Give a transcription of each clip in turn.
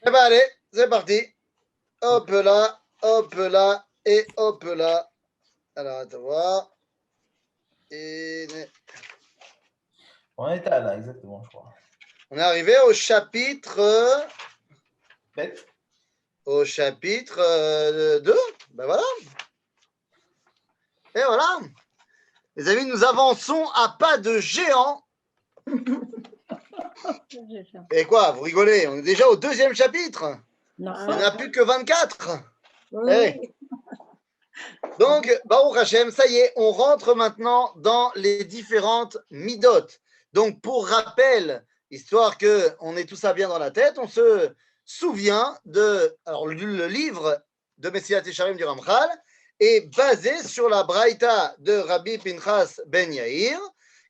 Eh ben allez, c'est parti. Hop là, et hop là. Alors, attends voir. Et On est à là, exactement, je crois. on est arrivé au chapitre, Bête. au chapitre 2. Ben voilà. Et voilà. Les amis, nous avançons à pas de géant. Et quoi, vous rigolez? On est déjà au deuxième chapitre. Non. Il n'y en a plus que 24. Oui. Hey. Donc, Baruch Hashem, ça y est, on rentre maintenant dans les différentes midot. Donc, pour rappel, histoire qu'on ait tout ça bien dans la tête, on se souvient de. Alors, le livre de Messilat Yesharim du Ramchal est basé sur la Braïta de Rabbi Pinchas Ben Yair,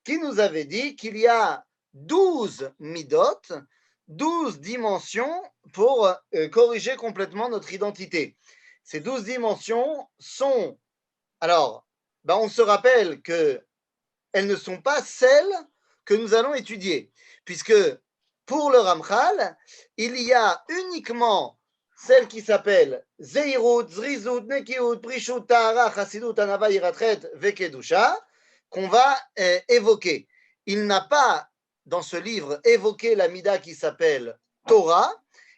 qui nous avait dit qu'il y a 12 midot, 12 dimensions pour corriger complètement notre identité. Ces 12 dimensions sont. Alors, on se rappelle qu'elles ne sont pas celles que nous allons étudier, puisque pour le Ramchal, il y a uniquement celle qui s'appelle Zeirut, Zrizut, Nekiut, Prishut, Tahara, Chassidut, Anava, Yiratret, Vekedusha, qu'on va évoquer. Il n'a pas, dans ce livre, évoqué la Mida qui s'appelle Torah.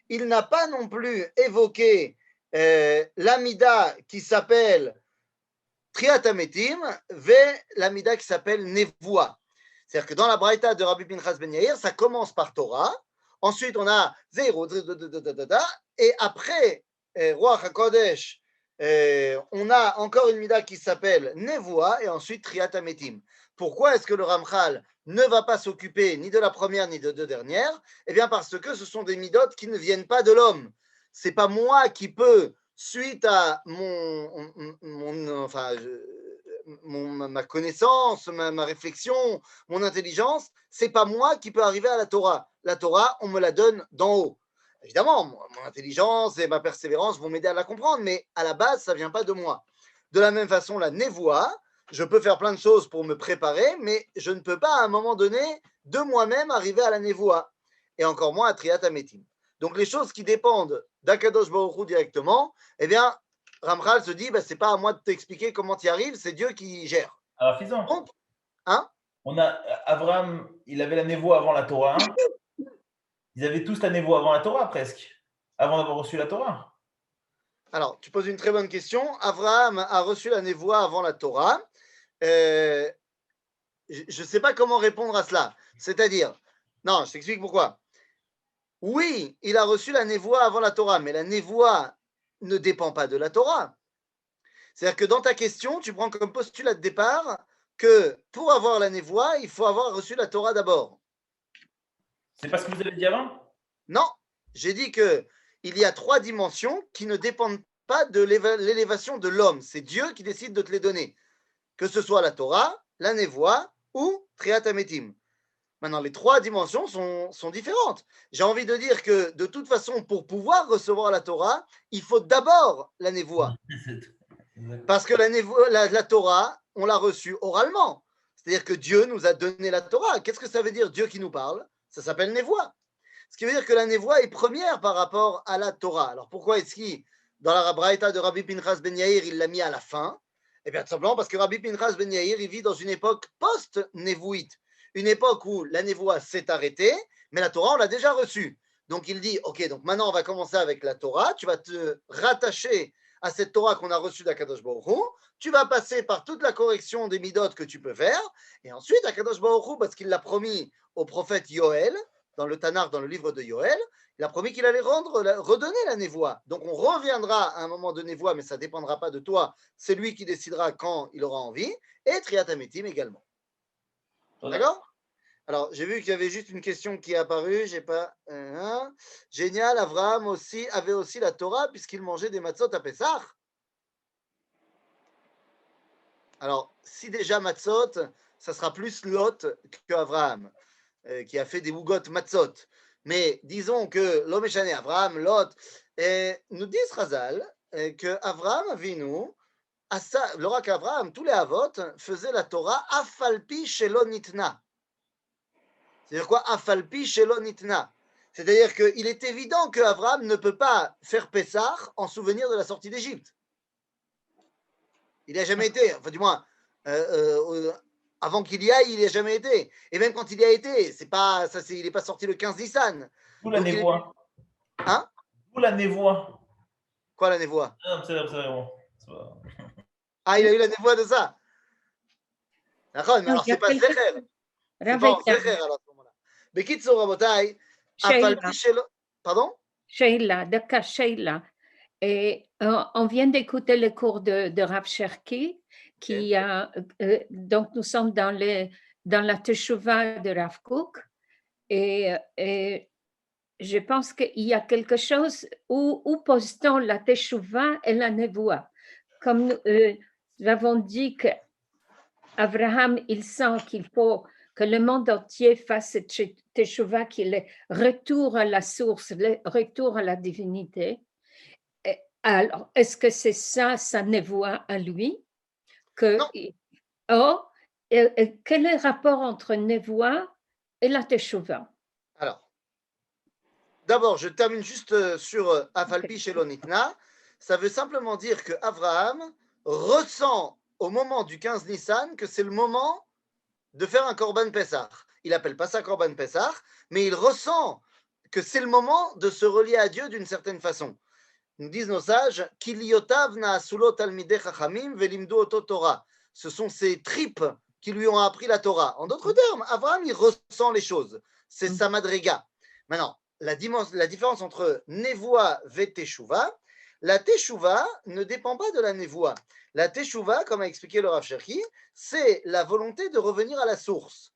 Il n'a pas non plus évoqué la Mida qui s'appelle Triat Ametim, ve l'amida qui s'appelle Nevoa. C'est-à-dire que dans la Braïta de Rabbi Pinchas Ben Yair, ça commence par Torah, ensuite on a Zéro, et après Ruach HaKodesh, on a encore une mida qui s'appelle Nevoa, et ensuite Triat Ametim. Pourquoi est-ce que le Ramchal ne va pas s'occuper ni de la première ni de deux dernières? Eh bien parce que ce sont des midot qui ne viennent pas de l'homme. C'est pas moi qui peux suite à ma connaissance, ma réflexion, mon intelligence, c'est pas moi qui peux arriver à la Torah. La Torah, on me la donne d'en haut. Évidemment, mon intelligence et ma persévérance vont m'aider à la comprendre, mais à la base, ça vient pas de moi. De la même façon, la névoie, je peux faire plein de choses pour me préparer, mais je ne peux pas à un moment donné de moi-même arriver à la névoie, et encore moins à Triat Ametim. Donc les choses qui dépendent d'Akadosh Baruch Hu directement, eh bien, Ramchal se dit, c'est pas à moi de t'expliquer comment tu y arrives, c'est Dieu qui gère. Alors, Fison, Donc, hein? on a Abraham, il avait la névoie avant la Torah. Ils avaient tous la névoie avant la Torah, presque, avant d'avoir reçu la Torah. Alors, tu poses une très bonne question. Abraham a reçu la névoie avant la Torah. Je ne sais pas comment répondre à cela. C'est-à-dire, non, je t'explique pourquoi. Oui, il a reçu la névoie avant la Torah, mais la névoie ne dépend pas de la Torah. C'est-à-dire que dans ta question, tu prends comme postulat de départ que pour avoir la névoie, il faut avoir reçu la Torah d'abord. C'est pas ce que vous avez dit avant? Non, j'ai dit qu'il y a 3 dimensions qui ne dépendent pas de l'élévation de l'homme. C'est Dieu qui décide de te les donner. Que ce soit la Torah, la névoie ou Triat Ametim. Maintenant, les 3 dimensions sont différentes. J'ai envie de dire que de toute façon, pour pouvoir recevoir la Torah, il faut d'abord la névoie. Parce que la Torah, on l'a reçue oralement. C'est-à-dire que Dieu nous a donné la Torah. Qu'est-ce que ça veut dire, Dieu qui nous parle? Ça s'appelle névoie. Ce qui veut dire que la névoie est première par rapport à la Torah. Alors pourquoi est-ce qu'il, dans la Braïta de Rabbi Pinchas Ben Yair, il l'a mis à la fin? Eh bien, tout simplement parce que Rabbi Pinchas Ben Yair, il vit dans une époque post-névouite. Une époque où la névoie s'est arrêtée, mais la Torah, on l'a déjà reçue. Donc il dit, ok, donc maintenant on va commencer avec la Torah, tu vas te rattacher à cette Torah qu'on a reçue d'Akadosh Baruch Hu, tu vas passer par toute la correction des midot que tu peux faire, et ensuite Akadosh Baruch Hu, parce qu'il l'a promis au prophète Yoël, dans le Tanakh, dans le livre de Yoël, il a promis qu'il allait redonner la névoie. Donc on reviendra à un moment de névoie, mais ça ne dépendra pas de toi, c'est lui qui décidera quand il aura envie, et Triat Ametim également. D'accord? Alors, j'ai vu qu'il y avait juste une question qui est apparue, j'ai pas. Génial, Abraham aussi avait aussi la Torah puisqu'il mangeait des matzot à Pessah. Alors, si déjà matzot, ça sera plus Lot que Abraham, qui a fait des bougottes matzot. Mais disons que l'homme échané, Abraham, Lot, nous disent Razal que Abraham Avinu, le roi qu'Abraham, tous les avot faisaient la Torah afalpi shelo nitna. C'est-à-dire quoi? Afalpi shelo nitna. C'est-à-dire qu'il est évident qu'Abraham ne peut pas faire Pessah en souvenir de la sortie d'Égypte. Il n'a jamais été, enfin du moins, avant qu'il y aille, il n'y a jamais été. Et même quand il y a été, il n'est pas sorti le 15 Nissan. D'où la névoie. Hein? D'où la névoie. Quoi la névoie? Ah, c'est bon. Ah, il a eu la névoie de ça. D'accord, mais alors c'est pas Zecher. C'est pas en Zecher alors à ce moment-là. Bekitsour Rabotai, Afalpi Shelo. Pardon? Sheila, d'accord, Sheila. Et on vient d'écouter le cours de Rav Cherki, qui a, donc nous sommes dans la Teshuvah de Rav Kook, et je pense qu'il y a quelque chose où pose-t-on la Teshuvah et la Nevoah. Comme nous avons dit qu'Abraham, il sent qu'il faut que le monde entier fasse cette Teshuvah, qu'il est retour à la source, le retour à la divinité. Alors, est-ce que c'est ça sa névoie à lui que, non. Quel est le rapport entre névoie et la teshuva? Alors, d'abord, je termine juste sur Afalpi Shelonitna. Ça veut simplement dire que Abraham ressent au moment du 15 Nissan que c'est le moment de faire un Korban Pessah. Il n'appelle pas ça Korban Pessah, mais il ressent que c'est le moment de se relier à Dieu d'une certaine façon. Nous disent nos sages, ce sont ses tripes qui lui ont appris la Torah. En d'autres termes, Abraham, il ressent les choses. C'est sa madriga. Maintenant, la différence entre Nevoa et Teshuva, la Teshuva ne dépend pas de la Nevoa. La Teshuva, comme a expliqué le Rav Cherki, c'est la volonté de revenir à la source.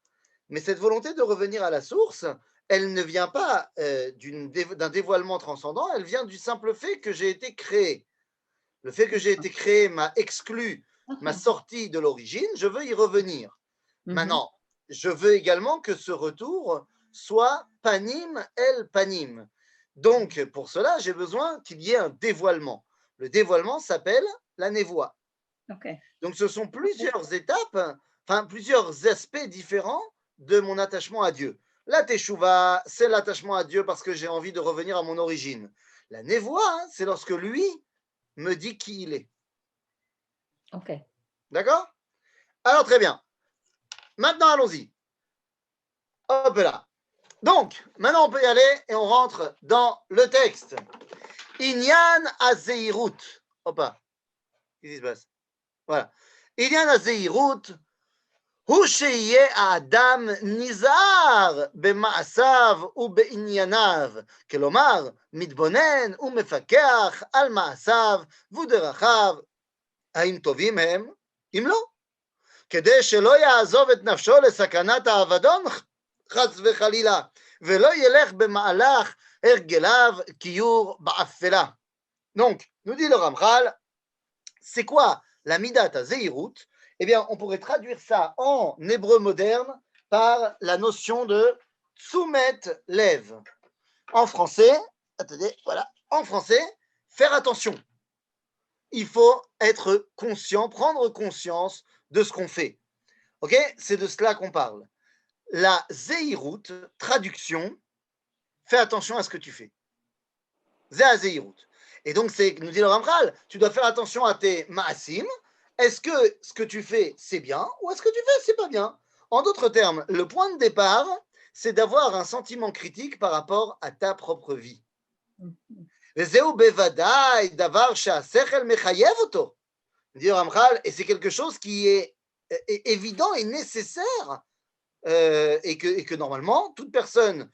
Mais cette volonté de revenir à la source, elle ne vient pas d'un dévoilement transcendant, elle vient du simple fait que j'ai été créé. Le fait que j'ai été créé m'a exclu, m'a sorti de l'origine, je veux y revenir. Maintenant, je veux également que ce retour soit panim el panim. Donc, pour cela, j'ai besoin qu'il y ait un dévoilement. Le dévoilement s'appelle la névoie. Donc, ce sont plusieurs étapes, enfin, plusieurs aspects différents de mon attachement à Dieu. La teshuva, c'est l'attachement à Dieu parce que j'ai envie de revenir à mon origine. La névoie, c'est lorsque lui me dit qui il est. Ok. D'accord? Alors, très bien. Maintenant, allons-y. Hop là. Donc, maintenant, on peut y aller et on rentre dans le texte. Inyan Azeirut. Hop là. Qu'est-ce qui se passe? Voilà. Inyan Azeirut. הוא שיהיה האדם נזהר במעשיו ובענייניו, כלומר, מתבונן ומפקח על מעשיו ודרכיו, האם טובים הם? אם לא, כדי שלא יעזוב את נפשו לסכנת האבדון, חס וחלילה, ולא ילך במהלך הרגליו כיור באפלה. Donc, nous dit le Ramchal, c'est quoi la midat hazehirut? Eh bien, on pourrait traduire ça en hébreu moderne par la notion de tsumet lev. En français, attendez, voilà, en français, faire attention. Il faut être conscient, prendre conscience de ce qu'on fait. Ok? C'est de cela qu'on parle. La zeirut, traduction, fais attention à ce que tu fais. Zeh zeirut. Et donc, nous dit le Ramchal, tu dois faire attention à tes ma'asim. Est-ce que ce que tu fais, c'est bien ou est-ce que tu fais, c'est pas bien? En d'autres termes, le point de départ, c'est d'avoir un sentiment critique par rapport à ta propre vie. Et c'est quelque chose qui est évident et nécessaire et que normalement, toute personne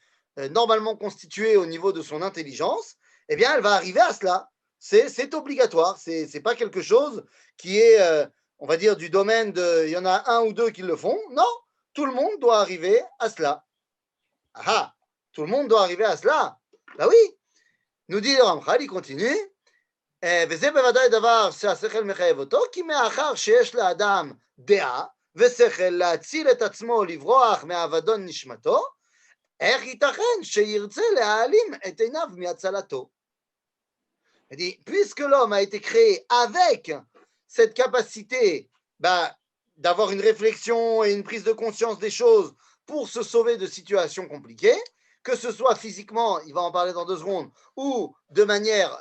normalement constituée au niveau de son intelligence, eh bien, elle va arriver à cela. C'est obligatoire, c'est pas quelque chose qui est, on va dire, du domaine de, il y en a un ou deux qui le font. Non, tout le monde doit arriver à cela. Ah, tout le monde doit arriver à cela. Bah oui, nous dit le Ramchal, il continue. וזה בוודאי דבר שהשכל מחייב אותו, כי מאחר שיש לאדם דעה ושכל להציל את עצמו לברוח מאבדון נשמתו, איך ייתכן שירצה להעלים את עיניו מהצלתו? Il dit, puisque l'homme a été créé avec cette capacité d'avoir une réflexion et une prise de conscience des choses pour se sauver de situations compliquées, que ce soit physiquement, il va en parler dans 2 secondes, ou de manière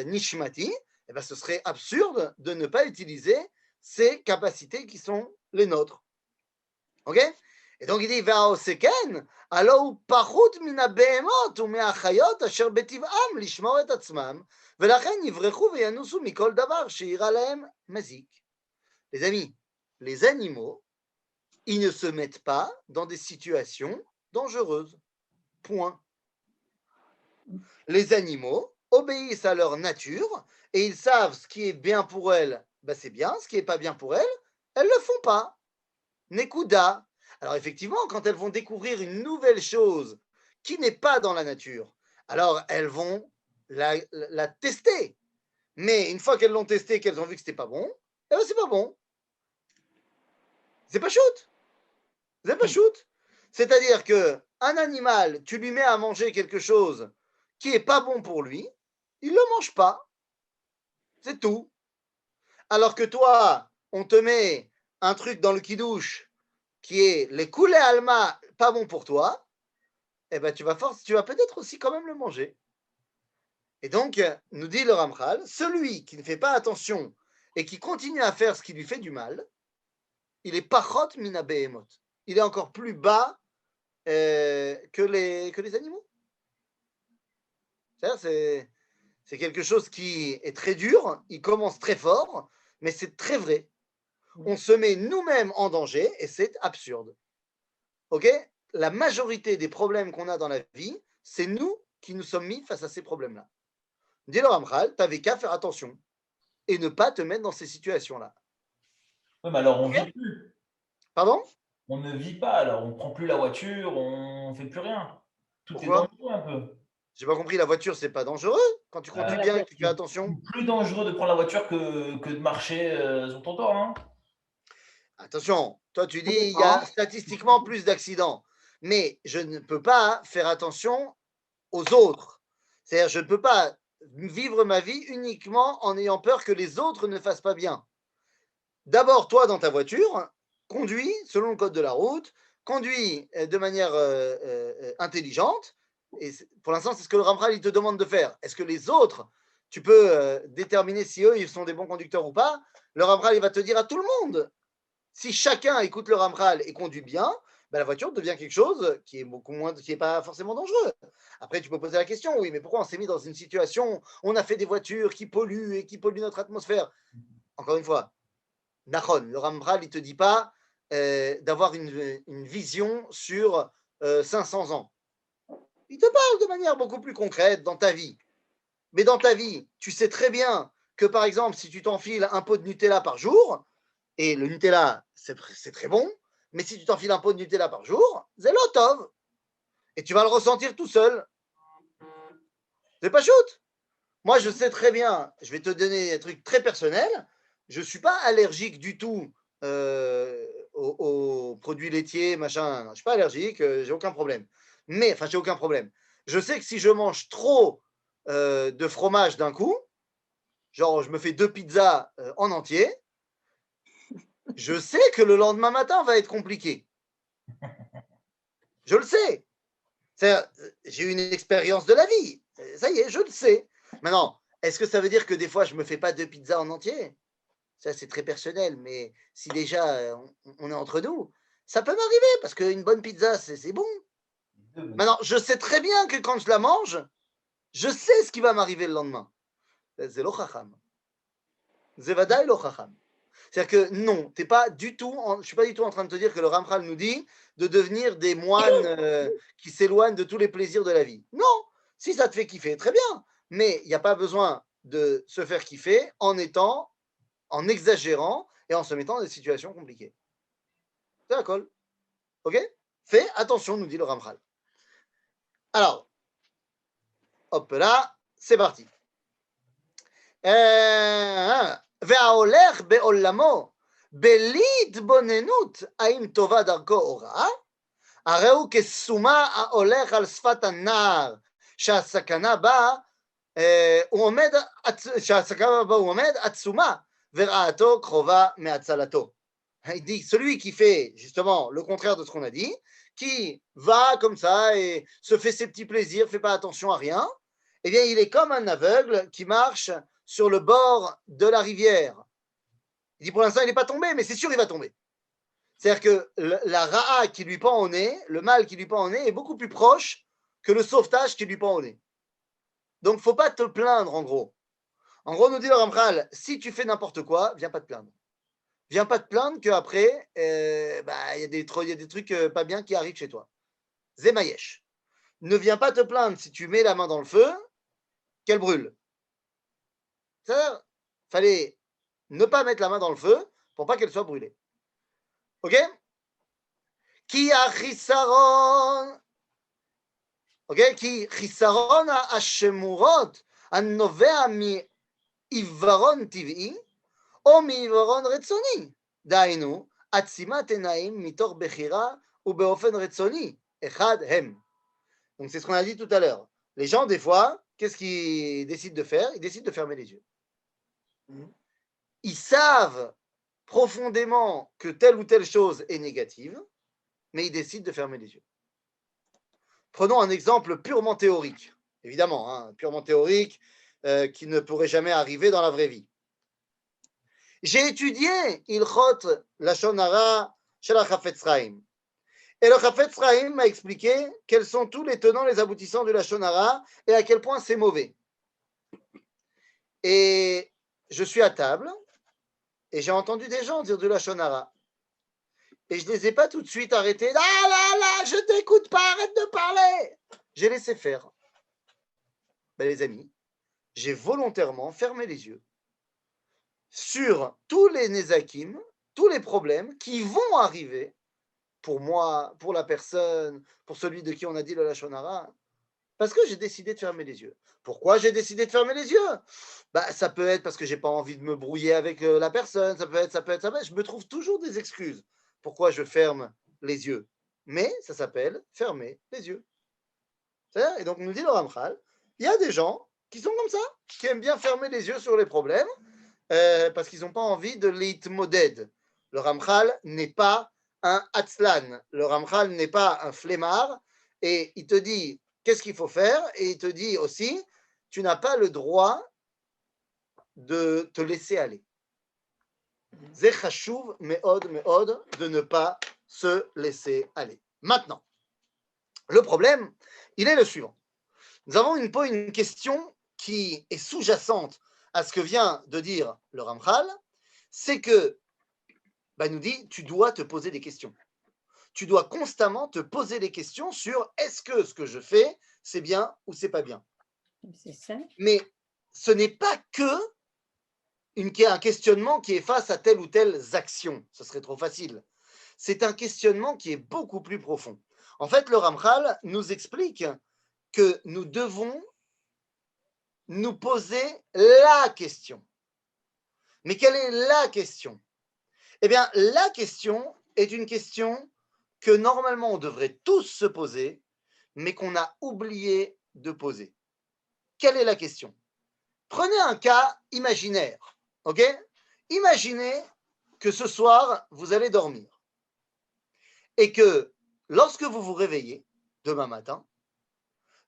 nishmati, eh ben, ce serait absurde de ne pas utiliser ces capacités qui sont les nôtres. Ok? Et donc il dit, Va'oseken, alors parut mina behemot ou me'achayot asher betiv'am lishmor et atzmam, ולכן יברחו וינוסו מכל דבר שיראה להם מזיק. Les amis, les animaux, ils ne se mettent pas dans des situations dangereuses. Point. Les animaux obéissent à leur nature et ils savent ce qui est bien pour elles, ben c'est bien, ce qui n'est pas bien pour elles, elles ne le font pas. Nekuda. Alors effectivement, quand elles vont découvrir une nouvelle chose qui n'est pas dans la nature, alors elles vont la tester. Mais une fois qu'elles l'ont testé, qu'elles ont vu que c'était pas bon, eh ben c'est pas bon. C'est pas shoot. C'est pas shoot. C'est-à-dire que un animal, tu lui mets à manger quelque chose qui est pas bon pour lui, il le mange pas. C'est tout. Alors que toi, on te met un truc dans le kidouche qui est les coulées alma pas bon pour toi, eh ben tu vas peut-être aussi quand même le manger. Et donc, nous dit le Ramchal, celui qui ne fait pas attention et qui continue à faire ce qui lui fait du mal, il est pachot mina behemot. Il est encore plus bas que les animaux. C'est quelque chose qui est très dur, il commence très fort, mais c'est très vrai. On se met nous-mêmes en danger et c'est absurde. Ok? La majorité des problèmes qu'on a dans la vie, c'est nous qui nous sommes mis face à ces problèmes-là. Dis le Ramchal, tu n'avais qu'à faire attention et ne pas te mettre dans ces situations-là. Oui, mais alors on Ok? vit plus. Pardon? On ne vit pas, alors on prend plus la voiture, on fait plus rien. Tout est Pourquoi? dangereux un peu. J'ai pas compris, la voiture, c'est pas dangereux quand tu conduis bien et que tu fais attention. C'est plus dangereux de prendre la voiture que de marcher sur ton toit. Hein. Attention, toi tu dis il y a statistiquement plus d'accidents, mais je ne peux pas faire attention aux autres. C'est-à-dire, je ne peux pas vivre ma vie uniquement en ayant peur que les autres ne fassent pas bien. D'abord, toi, dans ta voiture, conduis selon le code de la route, conduis de manière intelligente. Et pour l'instant, c'est ce que le Ramchal il te demande de faire. Est-ce que les autres, tu peux déterminer si eux, ils sont des bons conducteurs ou pas? Le Ramchal, il va te dire à tout le monde. Si chacun écoute le Ramchal et conduit bien, ben la voiture devient quelque chose qui est beaucoup moins, qui n'est pas forcément dangereux. Après, tu peux poser la question, oui, mais pourquoi on s'est mis dans une situation, on a fait des voitures qui polluent et qui polluent notre atmosphère? Encore une fois, Nachon, le Ramchal, il ne te dit pas d'avoir une vision sur 500 ans. Il te parle de manière beaucoup plus concrète dans ta vie. Mais dans ta vie, tu sais très bien que, par exemple, si tu t'enfiles un pot de Nutella par jour, et le Nutella, c'est très bon, mais si tu t'enfiles un pot de Nutella par jour, c'est l'otov. Et tu vas le ressentir tout seul. C'est pas shoot. Moi, je sais très bien, je vais te donner un truc très personnel, je ne suis pas allergique du tout aux produits laitiers, machin. Je ne suis pas allergique, j'ai aucun problème. Mais, enfin, j'ai aucun problème. Je sais que si je mange trop de fromage d'un coup, genre je me fais 2 pizzas en entier, je sais que le lendemain matin va être compliqué. Je le sais. J'ai eu une expérience de la vie. Ça y est, je le sais. Maintenant, est-ce que ça veut dire que des fois, je ne me fais pas 2 pizzas en entier? Ça, c'est très personnel. Mais si déjà, on est entre nous, ça peut m'arriver parce qu'une bonne pizza, c'est bon. Maintenant, je sais très bien que quand je la mange, je sais ce qui va m'arriver le lendemain. C'est lo chacham. C'est vadaï lo chacham. C'est-à-dire que non, je ne suis pas du tout en train de te dire que le Ramchal nous dit de devenir des moines qui s'éloignent de tous les plaisirs de la vie. Non, si ça te fait kiffer, très bien. Mais il n'y a pas besoin de se faire kiffer en exagérant et en se mettant dans des situations compliquées. C'est la colle. Ok? Fais attention, nous dit le Ramchal. Alors, hop là, c'est parti. וההולך בעולמו בלי התבוננות האם טובה דרכו או רעה, הרי הוא כסומה ההולך על שפת הנהר שהסכנה בה הוא עומד עצומה ורעתו קרובה מהצלתו. Il dit celui qui fait justement le contraire de ce qu'on a dit, qui va comme ça et se fait ses petits plaisirs, fait pas attention à rien, eh bien, il est comme un aveugle qui marche sur le bord de la rivière. Il dit pour l'instant, il n'est pas tombé, mais c'est sûr, il va tomber. C'est-à-dire que la ra'a qui lui pend au nez, le mal qui lui pend au nez, est beaucoup plus proche que le sauvetage qui lui pend au nez. Donc, il ne faut pas te plaindre, en gros. En gros, nous dit le Ramchal, si tu fais n'importe quoi, viens pas te plaindre. Viens pas te plaindre qu'après, il y a des trucs pas bien qui arrivent chez toi. Zemayesh. Ne viens pas te plaindre si tu mets la main dans le feu, qu'elle brûle. Ça, fallait ne pas mettre la main dans le feu pour pas qu'elle soit brûlée. Ok? Ki achisaron. Ok? Ki chisaron hashemurot הנובע מעיוורון טבעי או מעיוורון רצוני. דהיינו, עצימת עיניים מתוך בחירה ובאופן רצוני. אחד הם. Donc c'est ce qu'on a dit tout à l'heure. Les gens, des fois, qu'est-ce qu'ils décident de faire? Ils décident de fermer les yeux. Ils savent profondément que telle ou telle chose est négative, mais ils décident de fermer les yeux. Prenons un exemple purement théorique, évidemment, hein, purement théorique, qui ne pourrait jamais arriver dans la vraie vie. J'ai étudié Ilchot Lashon Hara chez la Chafetz Chaim. Et le Chafetz Chaim m'a expliqué quels sont tous les tenants, les aboutissants de Lashon Hara et à quel point c'est mauvais. Et je suis à table et j'ai entendu des gens dire du Lashon Hara. Et je ne les ai pas tout de suite arrêtés. Ah là là, je t'écoute pas, arrête de parler. J'ai laissé faire. Ben, les amis, j'ai volontairement fermé les yeux sur tous les nézakim, tous les problèmes qui vont arriver pour moi, pour la personne, pour celui de qui on a dit le Lashon Hara, parce que j'ai décidé de fermer les yeux. Pourquoi j'ai décidé de fermer les yeux? Ça peut être parce que j'ai pas envie de me brouiller avec la personne, ça peut être. Je me trouve toujours des excuses. Pourquoi je ferme les yeux? Mais ça s'appelle fermer les yeux. Et donc, nous dit le Ramchal, il y a des gens qui sont comme ça, qui aiment bien fermer les yeux sur les problèmes, parce qu'ils n'ont pas envie de l'itmoded. Le Ramchal n'est pas un Atzlan. Le Ramchal n'est pas un flemmard. Et il te dit qu'est-ce qu'il faut faire. Et il te dit aussi, tu n'as pas le droit de te laisser aller. Zé chashuv meod meod de ne pas se laisser aller. Maintenant, le problème, il est le suivant. Nous avons une question qui est sous-jacente à ce que vient de dire le Ramchal, c'est que, nous dit, tu dois te poser des questions. Tu dois constamment te poser des questions sur est-ce que ce que je fais, c'est bien ou c'est pas bien. C'est ça. Mais ce n'est pas que un questionnement qui est face à telle ou telle action. Ce serait trop facile. C'est un questionnement qui est beaucoup plus profond. En fait, le Ramchal nous explique que nous devons nous poser la question. Mais quelle est la question? Eh bien, la question est une question que normalement on devrait tous se poser, mais qu'on a oublié de poser. Quelle est la question? Prenez un cas imaginaire, ok? Imaginez que ce soir, vous allez dormir et que lorsque vous vous réveillez, demain matin,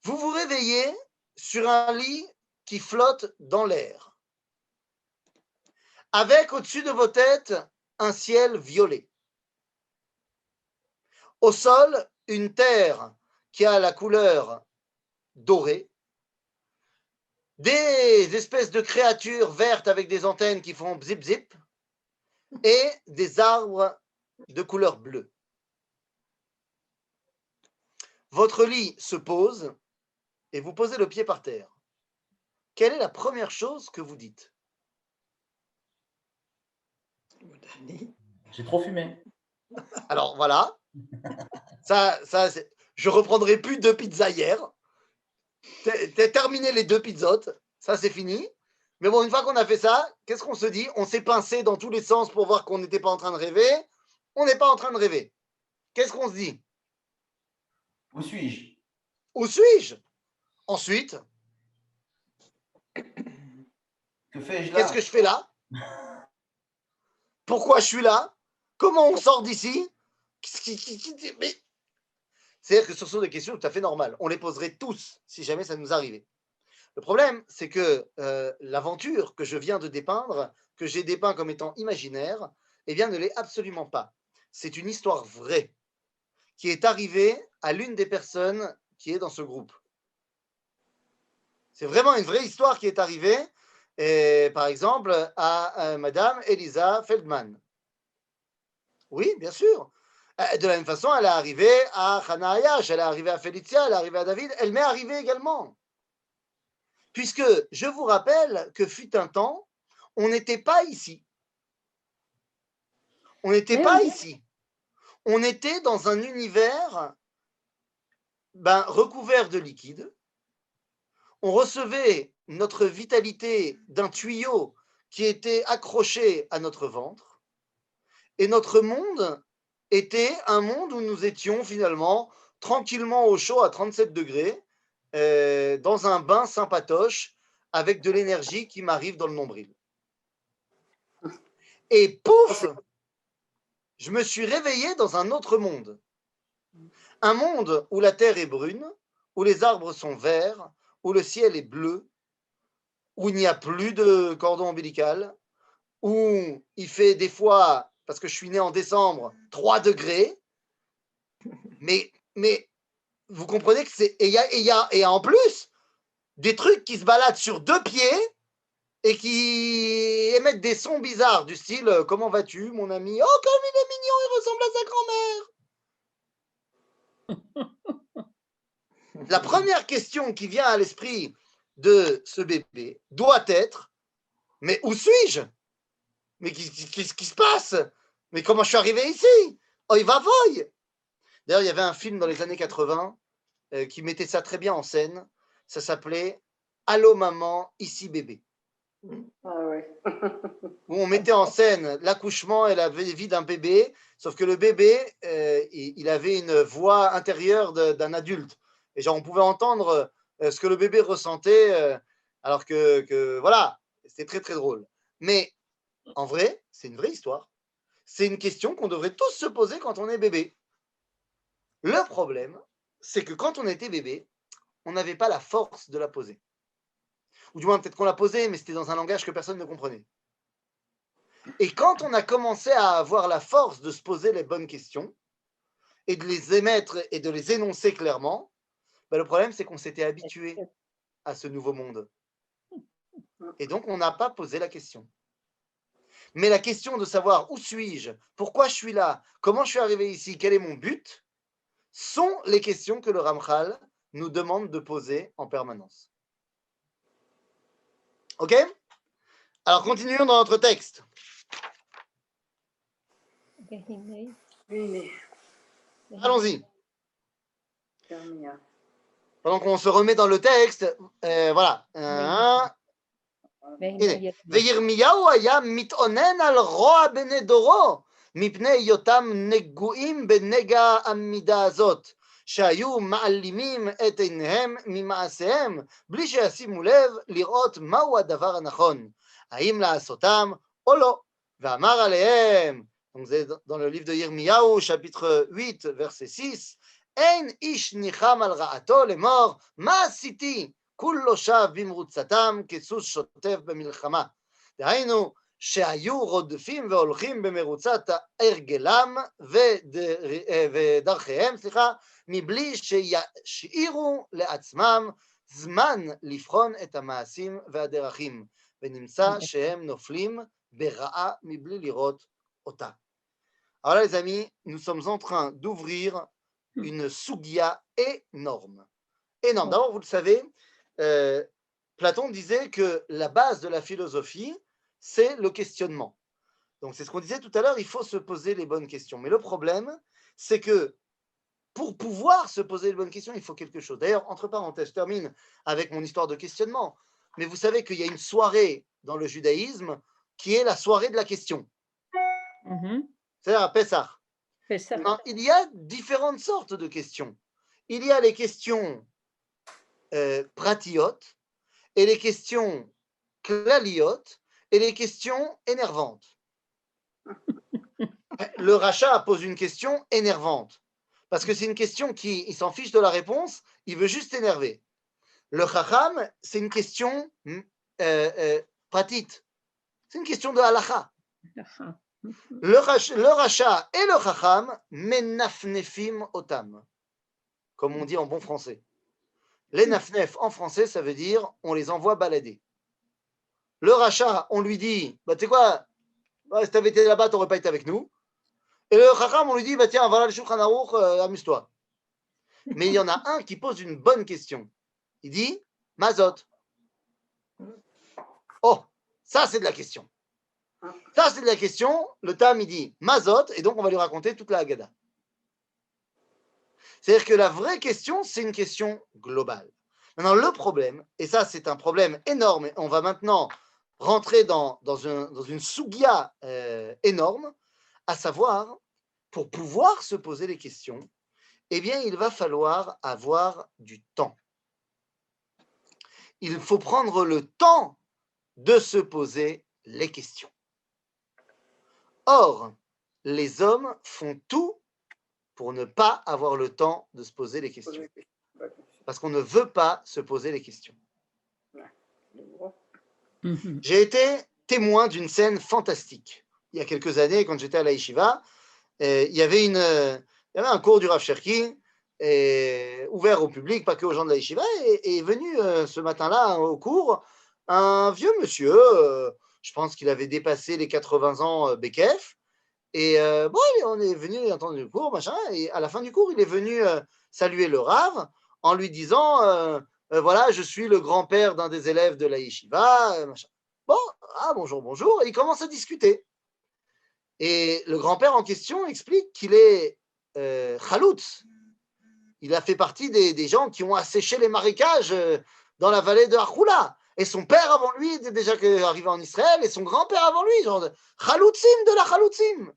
vous vous réveillez sur un lit qui flotte dans l'air, avec au-dessus de vos têtes un ciel violet. Au sol, une terre qui a la couleur dorée, des espèces de créatures vertes avec des antennes qui font zip zip, et des arbres de couleur bleue. Votre lit se pose et vous posez le pied par terre. Quelle est la première chose que vous dites? J'ai trop fumé. Alors voilà, je reprendrai plus 2 pizzas hier. T'as terminé les 2 pizzotes, ça c'est fini. Mais bon, une fois qu'on a fait ça, qu'est-ce qu'on se dit? On s'est pincé dans tous les sens pour voir qu'on n'était pas en train de rêver. On n'est pas en train de rêver. Qu'est-ce qu'on se dit? Où suis-je? Où suis-je? Ensuite, Que fais-je là? qu'est-ce que je fais là? Pourquoi je suis là? Comment on sort d'ici? Mais C'est-à-dire que ce sont des questions tout à fait normales. On les poserait tous si jamais ça nous arrivait. Le problème, c'est que l'aventure que je viens de dépeindre, que j'ai dépeint comme étant imaginaire, eh bien, ne l'est absolument pas. C'est une histoire vraie qui est arrivée à l'une des personnes qui est dans ce groupe. C'est vraiment une vraie histoire qui est arrivée, et, par exemple, à Madame Elisa Feldman. Oui, bien sûr. De la même façon, elle est arrivée à Hannah Ayash, elle est arrivée à Félicia, elle est arrivée à David, elle m'est arrivée également. Puisque je vous rappelle que fut un temps, on n'était pas ici. On n'était pas ici. On était dans un univers recouvert de liquide. On recevait notre vitalité d'un tuyau qui était accroché à notre ventre. Et notre monde était un monde où nous étions finalement tranquillement au chaud à 37 degrés, dans un bain sympatoche avec de l'énergie qui m'arrive dans le nombril. Et pouf, je me suis réveillé dans un autre monde. Un monde où la terre est brune, où les arbres sont verts, où le ciel est bleu, où il n'y a plus de cordon ombilical, où il fait des fois, parce que je suis né en décembre, 3 degrés. Mais vous comprenez que c'est. Et il y a en plus des trucs qui se baladent sur 2 pieds et qui émettent des sons bizarres du style comment vas-tu, mon ami? Oh, comme il est mignon, il ressemble à sa grand-mère. La première question qui vient à l'esprit de ce bébé doit être mais où suis-je? Mais qu'est-ce qui se passe? Mais comment je suis arrivé ici? Oh, il va voy! D'ailleurs, il y avait un film dans les années 80 qui mettait ça très bien en scène. Ça s'appelait Allô maman, ici bébé. Ah ouais. Où on mettait en scène l'accouchement et la vie d'un bébé, sauf que le bébé, il avait une voix intérieure d'un adulte. Et genre, on pouvait entendre ce que le bébé ressentait, alors que voilà, c'était très très drôle. Mais en vrai, c'est une vraie histoire. C'est une question qu'on devrait tous se poser quand on est bébé. Le problème, c'est que quand on était bébé, on n'avait pas la force de la poser. Ou du moins, peut-être qu'on la posait, mais c'était dans un langage que personne ne comprenait. Et quand on a commencé à avoir la force de se poser les bonnes questions et de les émettre et de les énoncer clairement, le problème, c'est qu'on s'était habitué à ce nouveau monde. Et donc, on n'a pas posé la question. Mais la question de savoir où suis-je, pourquoi je suis là, comment je suis arrivé ici, quel est mon but, sont les questions que le Ramchal nous demande de poser en permanence. Ok? Alors, continuons dans notre texte. Allons-y. Pendant qu'on se remet dans le texte, voilà. וירמיהו היה מתאונן על רוע בני דורו, מפני היותם נגועים בנגע המידה הזאת, שהיו מעלימים את עיניהם ממעשיהם, בלי שישימו לב לראות מהו הדבר הנכון, האם לעשותם או לא. ואמר עליהם, donc c'est dans le livre de Yirmiyahu, chapitre 8, verset 6, אין איש ניחם על רעתו לאמור, מה עשיתי? כולו שב במרוצתם כסוס שוטף במלחמה. דהיינו שהיו רודפים והולכים במרוצת הרגלם ודרכיהם, מבלי שישאירו לעצמם זמן לבחון את המעשים והדרכים, ונמצא שהם נופלים ברעה מבלי לראות אותה. Alors les amis, nous sommes en train d'ouvrir une sugya énorme. Énorme. D'abord, vous le savez, Platon disait que la base de la philosophie, c'est le questionnement. Donc, c'est ce qu'on disait tout à l'heure, il faut se poser les bonnes questions. Mais le problème, c'est que pour pouvoir se poser les bonnes questions, il faut quelque chose. D'ailleurs, entre parenthèses, je termine avec mon histoire de questionnement. Mais vous savez qu'il y a une soirée dans le judaïsme qui est la soirée de la question. C'est-à-dire à Pessah. Non, il y a différentes sortes de questions. Il y a les questions pratiotes et les questions claliotes et les questions énervantes. Le rachat pose une question énervante. Parce que c'est une question il s'en fiche de la réponse, il veut juste s'énerver. Le chacham, c'est une question pratit. C'est une question de halakha. Le racha et le chacham, menafnefim otam, comme on dit en bon français. Les nafnef en français, ça veut dire on les envoie balader. Le racha, on lui dit, bah tu sais quoi, si tu avais été là-bas, tu n'aurais pas été avec nous. Et le chacham, on lui dit, bah tiens, voilà le Shulchan Aruch, amuse-toi. Mais il y en a un qui pose une bonne question. Il dit, mazot. Oh, ça c'est de la question. Ça c'est de la question. Le Tam, il dit, mazot, et donc on va lui raconter toute la Haggadah. C'est-à-dire que la vraie question, c'est une question globale. Maintenant, le problème, et ça c'est un problème énorme, et on va maintenant rentrer dans une sugia énorme, à savoir, pour pouvoir se poser les questions, eh bien, il va falloir avoir du temps. Il faut prendre le temps de se poser les questions. Or, les hommes font tout pour ne pas avoir le temps de se poser les questions. Parce qu'on ne veut pas se poser les questions. J'ai été témoin d'une scène fantastique. Il y a quelques années, quand j'étais à la Yeshiva, il y avait un cours du Rav Cherki ouvert au public, pas que aux gens de la Yeshiva, et est venu ce matin-là au cours un vieux monsieur, je pense qu'il avait dépassé les 80 ans Bekef, et bon, on est venu entendre le cours, machin, et à la fin du cours, il est venu saluer le Rav en lui disant voilà, je suis le grand-père d'un des élèves de la Yeshiva, machin. Bon, bonjour, bonjour, et il commence à discuter. Et le grand-père en question explique qu'il est chaloutz. Il a fait partie des gens qui ont asséché les marécages dans la vallée de Achoula. Et son père avant lui était déjà arrivé en Israël, et son grand-père avant lui, genre chaloutzim de la chaloutzim.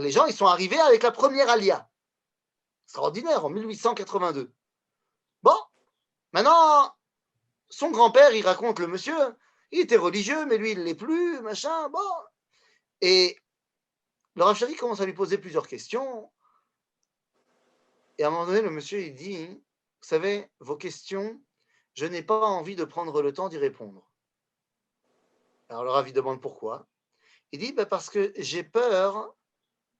Les gens, ils sont arrivés avec la première alia. Extraordinaire, en 1882. Bon, maintenant, son grand-père, il raconte le monsieur, il était religieux, mais lui, il ne l'est plus, machin, bon. Et le Rav Shari commence à lui poser plusieurs questions. Et à un moment donné, le monsieur, il dit, vous savez, vos questions, je n'ai pas envie de prendre le temps d'y répondre. Alors le Rav, il demande pourquoi. Il dit, parce que j'ai peur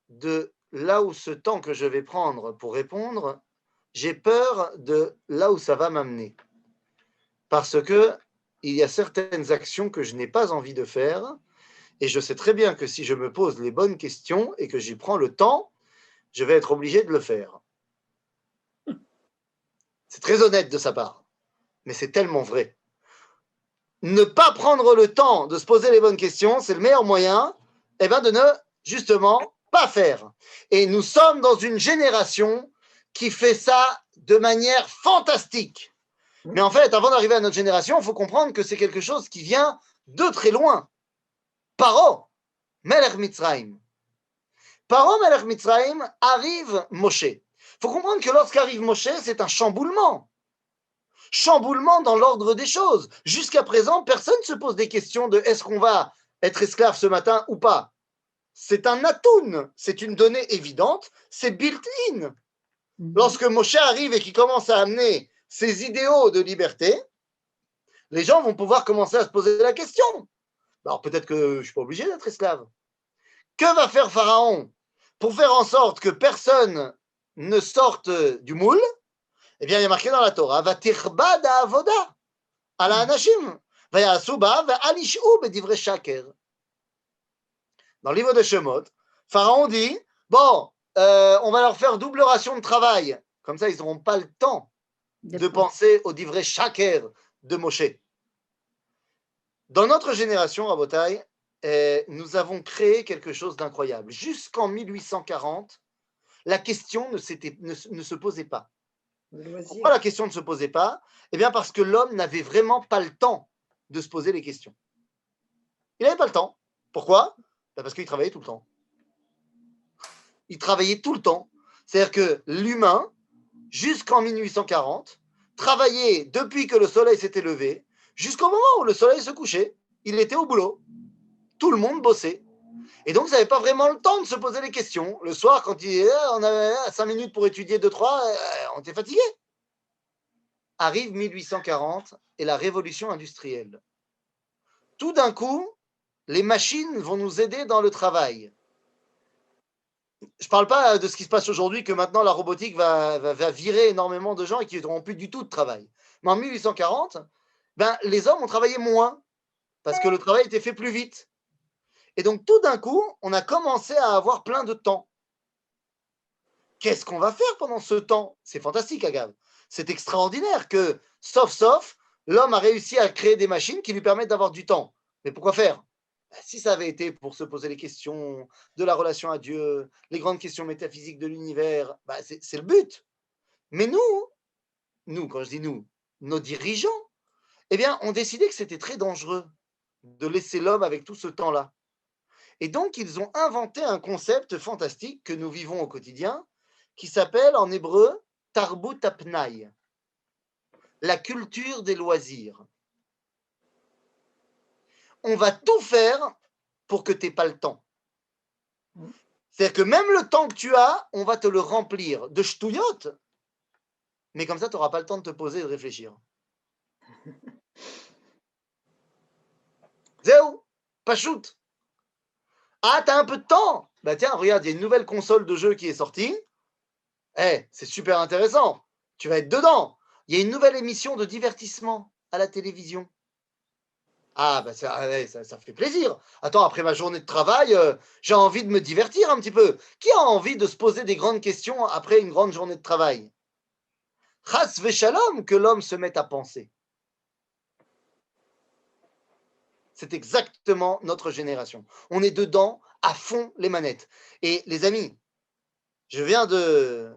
de là où ce temps que je vais prendre pour répondre, j'ai peur de là où ça va m'amener. Parce que il y a certaines actions que je n'ai pas envie de faire, et je sais très bien que si je me pose les bonnes questions et que j'y prends le temps, je vais être obligé de le faire. C'est très honnête de sa part, mais c'est tellement vrai. Ne pas prendre le temps de se poser les bonnes questions, c'est le meilleur moyen de ne justement pas faire. Et nous sommes dans une génération qui fait ça de manière fantastique. Mais en fait, avant d'arriver à notre génération, il faut comprendre que c'est quelque chose qui vient de très loin. Paro, Melech Mitzrayim. Paro, Melech Mitzrayim, arrive Moshe. Il faut comprendre que lorsqu'arrive Moshe, c'est un chamboulement. Chamboulement dans l'ordre des choses. Jusqu'à présent, personne ne se pose des questions de est-ce qu'on va être esclave ce matin ou pas. C'est un atoun, c'est une donnée évidente, c'est built-in. Lorsque Moshe arrive et qu'il commence à amener ses idéaux de liberté, les gens vont pouvoir commencer à se poser la question. Alors peut-être que je ne suis pas obligé d'être esclave. Que va faire Pharaon pour faire en sorte que personne ne sorte du moule? Eh bien, il y a marqué dans la Torah, va tirba d'avoda, ala anashim, va yasuba, va alishu bedivre shaker. Dans le livre de Shemot, Pharaon dit, bon, on va leur faire double ration de travail. Comme ça, ils n'auront pas le temps de penser au divrei shaker de Moshe. Dans notre génération, Rabotai, nous avons créé quelque chose d'incroyable. Jusqu'en 1840, la question ne se posait pas. Pourquoi la question ne se posait pas? Eh bien, parce que l'homme n'avait vraiment pas le temps de se poser les questions. Il n'avait pas le temps. Pourquoi? Parce qu'il travaillait tout le temps. Il travaillait tout le temps. C'est-à-dire que l'humain, jusqu'en 1840, travaillait depuis que le soleil s'était levé, jusqu'au moment où le soleil se couchait. Il était au boulot. Tout le monde bossait. Et donc, vous n'avez pas vraiment le temps de se poser les questions. Le soir, quand on avait 5 minutes pour étudier 2-3, on était fatigué. Arrive 1840 et la révolution industrielle. Tout d'un coup, les machines vont nous aider dans le travail. Je ne parle pas de ce qui se passe aujourd'hui, que maintenant la robotique va virer énormément de gens et qui n'auront plus du tout de travail. Mais en 1840, les hommes ont travaillé moins parce que le travail était fait plus vite. Et donc, tout d'un coup, on a commencé à avoir plein de temps. Qu'est-ce qu'on va faire pendant ce temps? C'est fantastique, Agave. C'est extraordinaire que, sauf, l'homme a réussi à créer des machines qui lui permettent d'avoir du temps. Mais pourquoi faire? Si ça avait été pour se poser les questions de la relation à Dieu, les grandes questions métaphysiques de l'univers, c'est le but. Mais nous, quand je dis nous, nos dirigeants, eh bien, ont décidé que c'était très dangereux de laisser l'homme avec tout ce temps-là. Et donc, ils ont inventé un concept fantastique que nous vivons au quotidien, qui s'appelle en hébreu Tarbut Apnai, la culture des loisirs. On va tout faire pour que tu n'aies pas le temps. C'est-à-dire que même le temps que tu as, on va te le remplir de ch'touillottes, mais comme ça, tu n'auras pas le temps de te poser et de réfléchir. Zéou, pas shoot. Ah, t'as un peu de temps? Tiens, regarde, il y a une nouvelle console de jeu qui est sortie. C'est super intéressant. Tu vas être dedans. Il y a une nouvelle émission de divertissement à la télévision. Ah, ça fait plaisir. Attends, après ma journée de travail, j'ai envie de me divertir un petit peu. Qui a envie de se poser des grandes questions après une grande journée de travail? Chas v'shalom, que l'homme se mette à penser. C'est exactement notre génération. On est dedans, à fond les manettes. Et les amis, je viens de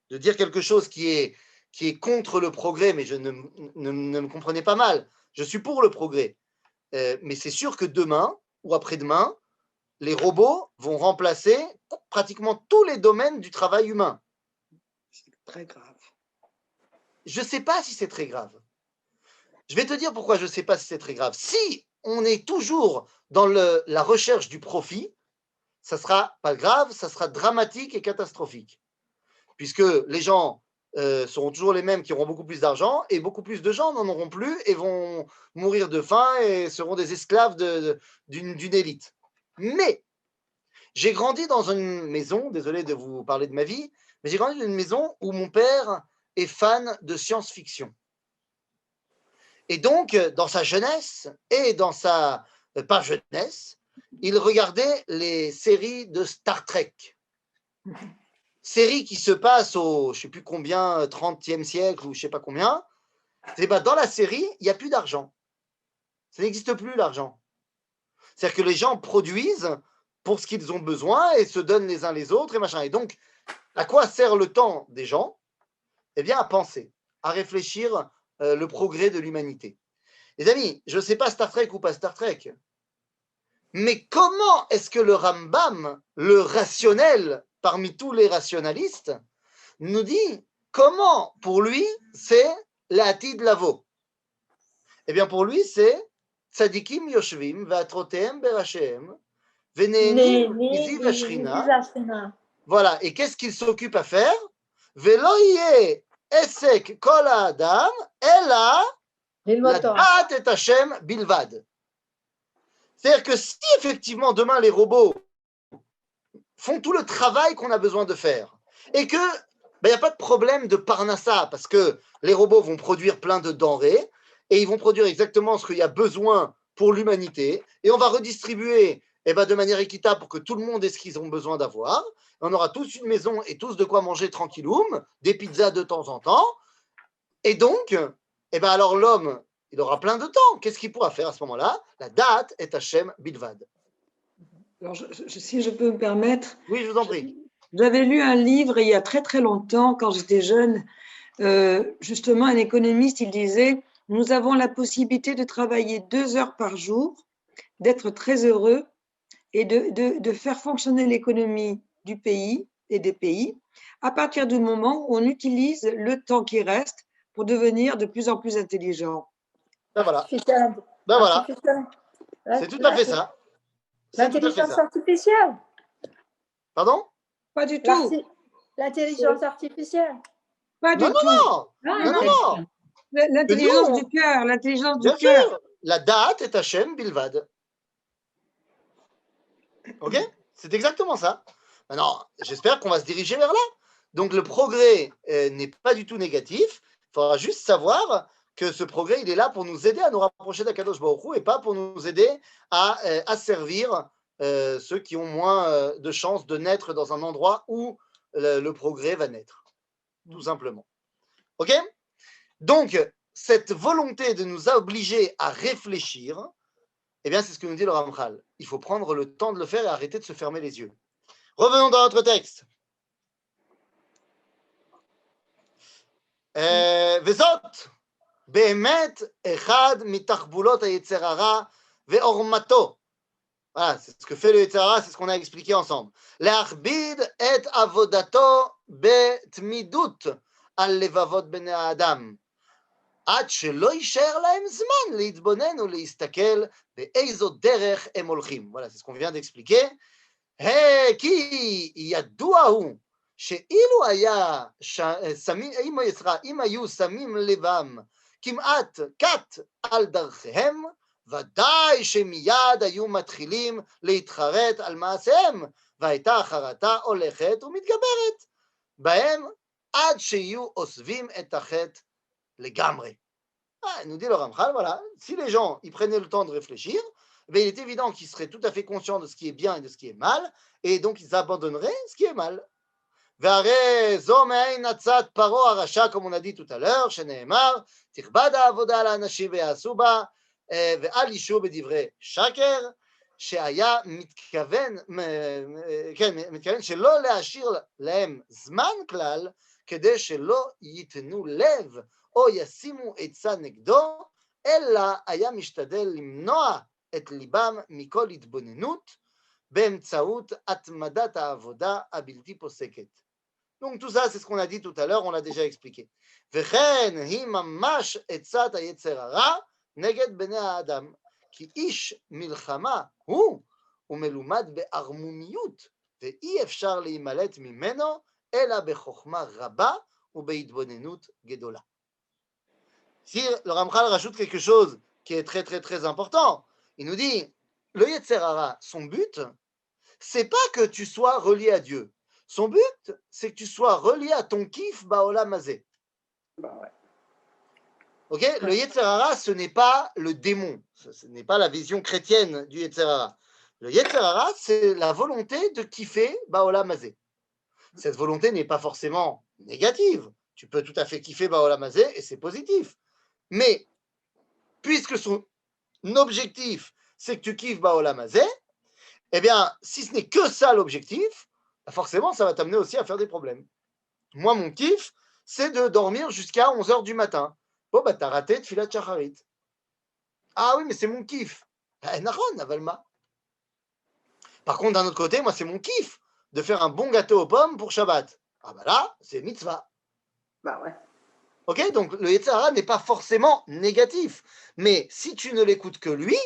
dire quelque chose qui est contre le progrès, mais ne me comprenez pas mal. Je suis pour le progrès. Mais c'est sûr que demain ou après-demain, les robots vont remplacer pratiquement tous les domaines du travail humain. C'est très grave. Je ne sais pas si c'est très grave. Je vais te dire pourquoi je ne sais pas si c'est très grave. Si on est toujours dans la recherche du profit, ça ne sera pas grave, ça sera dramatique et catastrophique. Puisque les gens seront toujours les mêmes qui auront beaucoup plus d'argent et beaucoup plus de gens n'en auront plus et vont mourir de faim et seront des esclaves d'une élite. Mais j'ai grandi dans une maison, désolé de vous parler de ma vie, mais j'ai grandi dans une maison où mon père est fan de science-fiction. Et donc, dans sa jeunesse et dans sa pas jeunesse, il regardait les séries de Star Trek. Série qui se passe au, je ne sais plus combien, 30e siècle ou je ne sais pas combien. Dans la série, il n'y a plus d'argent. Ça n'existe plus, l'argent. C'est-à-dire que les gens produisent pour ce qu'ils ont besoin et se donnent les uns les autres et machin. Et donc, à quoi sert le temps des gens? Eh bien, à penser, à réfléchir le progrès de l'humanité. Les amis, je ne sais pas Star Trek ou pas Star Trek, mais comment est-ce que le Rambam, le rationnel parmi tous les rationalistes, nous dit comment, pour lui, c'est l'atid lavo? Eh bien, pour lui, c'est tzadikim yoshvim ve'atrotehem berashem ve'nehenim miziv hashchina. Voilà. Et qu'est-ce qu'il s'occupe à faire? Ve'lo yeh esek kol ha'adam ela ladat et Hashem bilvad. C'est-à-dire que si effectivement demain les robots font tout le travail qu'on a besoin de faire et que il n'y a pas de problème de parnassa parce que les robots vont produire plein de denrées et ils vont produire exactement ce qu'il y a besoin pour l'humanité et on va redistribuer de manière équitable pour que tout le monde ait ce qu'ils ont besoin d'avoir. On aura tous une maison et tous de quoi manger tranquilloum, des pizzas de temps en temps. Et donc, alors l'homme, il aura plein de temps. Qu'est-ce qu'il pourra faire à ce moment-là? La date est Hashem Bilvad. Alors, si je peux me permettre. Oui, je vous en prie. J'avais lu un livre il y a très très longtemps, quand j'étais jeune. Justement, un économiste, il disait: nous avons la possibilité de travailler 2 heures par jour, d'être très heureux et de faire fonctionner l'économie du pays et des pays à partir du moment où on utilise le temps qui reste pour devenir de plus en plus intelligent. Voilà. Voilà. C'est tout à fait ça. C'est tout à fait L'intelligence ça. artificielle. Pardon? Pas du tout. L'intelligence artificielle. Pas du Non, non, tout. non. Ah, Non, non, intelligent. non. L'intelligence nous, du cœur, l'intelligence du Bien cœur. sûr. La date est Hachem Bilvad. Ok? C'est exactement ça. Maintenant, j'espère qu'on va se diriger vers là. Donc, le progrès n'est pas du tout négatif. Il faudra juste savoir que ce progrès, il est là pour nous aider à nous rapprocher d'Akadosh Baruch Hu et pas pour nous aider à asservir ceux qui ont moins de chances de naître dans un endroit où le progrès va naître. Tout simplement. Ok? Donc, cette volonté de nous obliger à réfléchir, eh bien, c'est ce que nous dit le Ramchal. Il faut prendre le temps de le faire et arrêter de se fermer les yeux. Revenons dans notre texte. וזאת, באמת אחד מתחבולות היצר הרע ועורמתו. Voilà, c'est ce que fait le יצר הרע, c'est ce qu'on a expliqué ensemble. להכביד את עבודתו בתמידות על לבבות בני האדם. עד שלא יישאר להם זמן להתבונן ולהסתכל באיזו דרך הם הולכים. Voilà, c'est ce qu'on vient d'expliquer. כי ידוע הוא שאילו אם היו שמים לבם כמעט קט על דרכיהם, ודאי שמיד היו מתחילים להתחרט על מעשיהם, והייתה החרטה הולכת ומתגברת בהם עד שיהיו עוזבים את החטא לגמרי. Il nous dit le Ramchal, voilà, si les gens ils prenaient le temps de réfléchir, il est évident qu'ils seraient tout à fait conscients de ce qui est bien et de ce qui est mal, et donc ils abandonneraient ce qui est mal. והרי זו מעין עצת פרעה הרשע, comme on a dit tout à l'heure, שנאמר, תכבד העבודה על האנשים ויעשו בה, ואל יישעו בדברי שקר, שהיה מתכוון שלא להשאיר להם זמן כלל, כדי שלא ייתנו לב או ישימו עצה נגדו, אלא היה משתדל למנוע את ליבם מכל התבוננות באמצעות התמדת העבודה הבלתי פוסקת. Donc tout ça, c'est ce qu'on a dit tout à l'heure, on l'a déjà expliqué. וכן היא ממש עצת היצר הרע נגד בני האדם, כי איש מלחמה הוא ומלומד בערמומיות, ואי אפשר להימלט ממנו אלא בחוכמה רבה ובהתבוננות גדולה. Si le Ramchal rajoute quelque chose qui est très très très important, il nous dit, le Yetzer Hara, son but, c'est pas que tu sois relié à Dieu. Son but, c'est que tu sois relié à ton kiff Baolam Hazé. Ok? Le Yetzer Hara, ce n'est pas le démon. Ce n'est pas la vision chrétienne du Yetzer Hara. Le Yetzer Hara, c'est la volonté de kiffer Baolam Hazé. Cette volonté n'est pas forcément négative. Tu peux tout à fait kiffer Baolam Hazé et c'est positif. Mais, puisque son objectif, c'est que tu kiffes Baolam Hazé, eh bien, si ce n'est que ça l'objectif, forcément, ça va t'amener aussi à faire des problèmes. Moi, mon kiff, c'est de dormir jusqu'à 11h du matin. Bon, bah, t'as raté Tfilat Shacharit. Ah oui, mais c'est mon kiff. Nahon, Avalma. Par contre, d'un autre côté, moi, c'est mon kiff de faire un bon gâteau aux pommes pour Shabbat. Ah bah là, c'est mitzvah. Bah ouais. Ok, donc le Yetzer Hara n'est pas forcément négatif. Mais si tu ne l'écoutes que lui,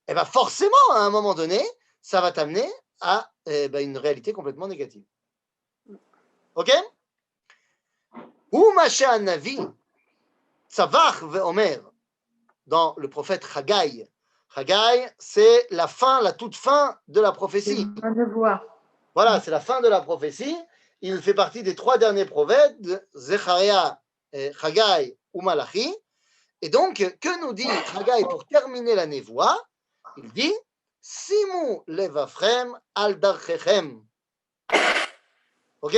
eh ben forcément, à un moment donné, ça va t'amener à une réalité complètement négative. Ok? Ou Masha Navi, Tzavach ve'omer, dans le prophète Haggai. Haggai, c'est la fin, la toute fin de la prophétie. On le voit. Voilà, c'est la fin de la prophétie. Il fait partie des 3 derniers prophètes, Zecharia, Haggai ou Malachi. Et donc, que nous dit Haggai pour terminer la névoie? Il dit Simu levafrem al darchechem. Ok?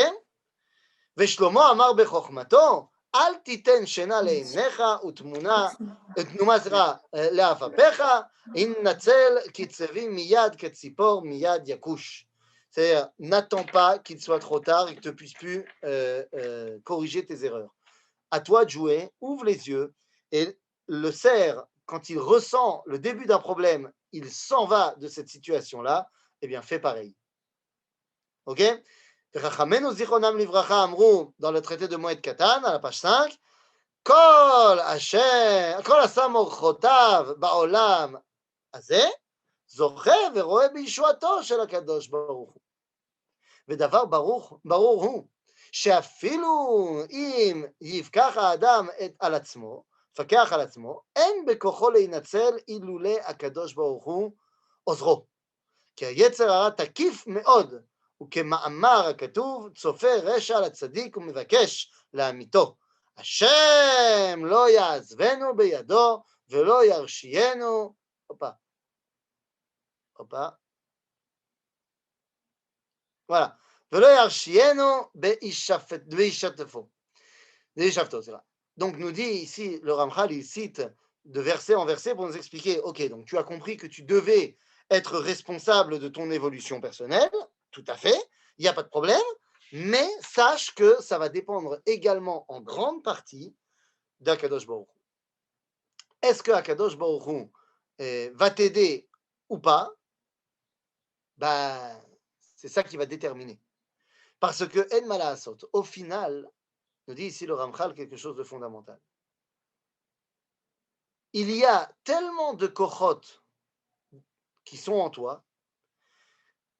Veshlomo amar bechokmato al titen shena leinecha utmuna utnumazra leafapecha innatzel kitzevim miyad ketzipor miyad yakush. C'est-à-dire, n'attends pas qu'il soit trop tard et que tu ne puisses plus corriger tes erreurs. À toi de jouer, ouvre les yeux et le cerf, quand il ressent le début d'un problème, il s'en va de cette situation-là, eh bien, fais pareil. Ok? Chachamenu zichronam livracha amrou, dans le traité de Moed Katan, à la page 5, Kol Hashem, Kol Asam Orchotav Ba'olam Hazeh, זוכה ורואה בישועתו של הקדוש ברוך הוא. ודבר ברור הוא, שאפילו אם יפקח האדם על עצמו, פקח על עצמו, אין בכוחו להינצל אילולא הקדוש ברוך הוא עוזרו. כי היצר הרע תקיף מאוד, וכמאמר הכתוב, צופה רשע לצדיק ומבקש להמיתו. השם לא יעזבנו בידו ולא ירשיינו. Voilà. ולא ירשיינו בהישפטו. Donc nous dit ici, le Ramchal, il cite de verset en verset pour nous expliquer, ok, donc tu as compris que tu devais être responsable de ton évolution personnelle, tout à fait, il n'y a pas de problème, mais sache que ça va dépendre également en grande partie d'Akadosh Baruch Hu. Est-ce que Akadosh Baruch Hu va t'aider ou pas? Ben, c'est ça qui va déterminer. Parce que En Malaasot, au final, nous dit ici le Ramchal quelque chose de fondamental. Il y a tellement de kochot qui sont en toi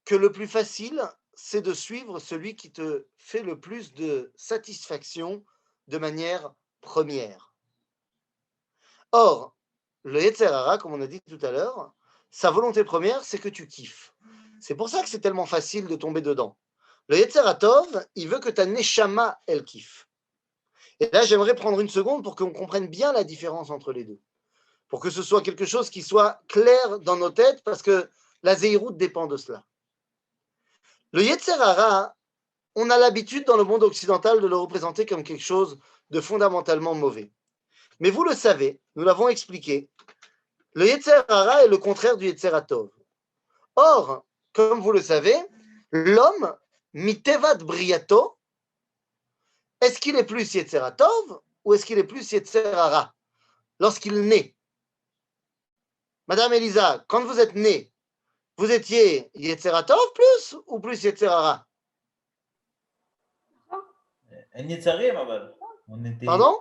que le plus facile, c'est de suivre celui qui te fait le plus de satisfaction de manière première. Or, le Yetzer Hara, comme on a dit tout à l'heure, sa volonté première, c'est que tu kiffes. C'est pour ça que c'est tellement facile de tomber dedans. Le Yetzer Hatov, il veut que ta Neshama, elle kiffe. Et là, j'aimerais prendre une seconde pour qu'on comprenne bien la différence entre les deux. Pour que ce soit quelque chose qui soit clair dans nos têtes, parce que la Zéhirout dépend de cela. Le Yetzer Hara, on a l'habitude dans le monde occidental de le représenter comme quelque chose de fondamentalement mauvais. Mais vous le savez, nous l'avons expliqué, le Yetzer Hara est le contraire du Yetzer Hatov. Or, comme vous le savez, l'homme, mitevat briato, est-ce qu'il est plus Yetzer Hatov ou est-ce qu'il est plus Yetzer Hara lorsqu'il naît? Madame Elisa, quand vous êtes née, vous étiez Yetzer Hatov plus ou plus Yetzer Hara? En Yetzarim, on était... Pardon?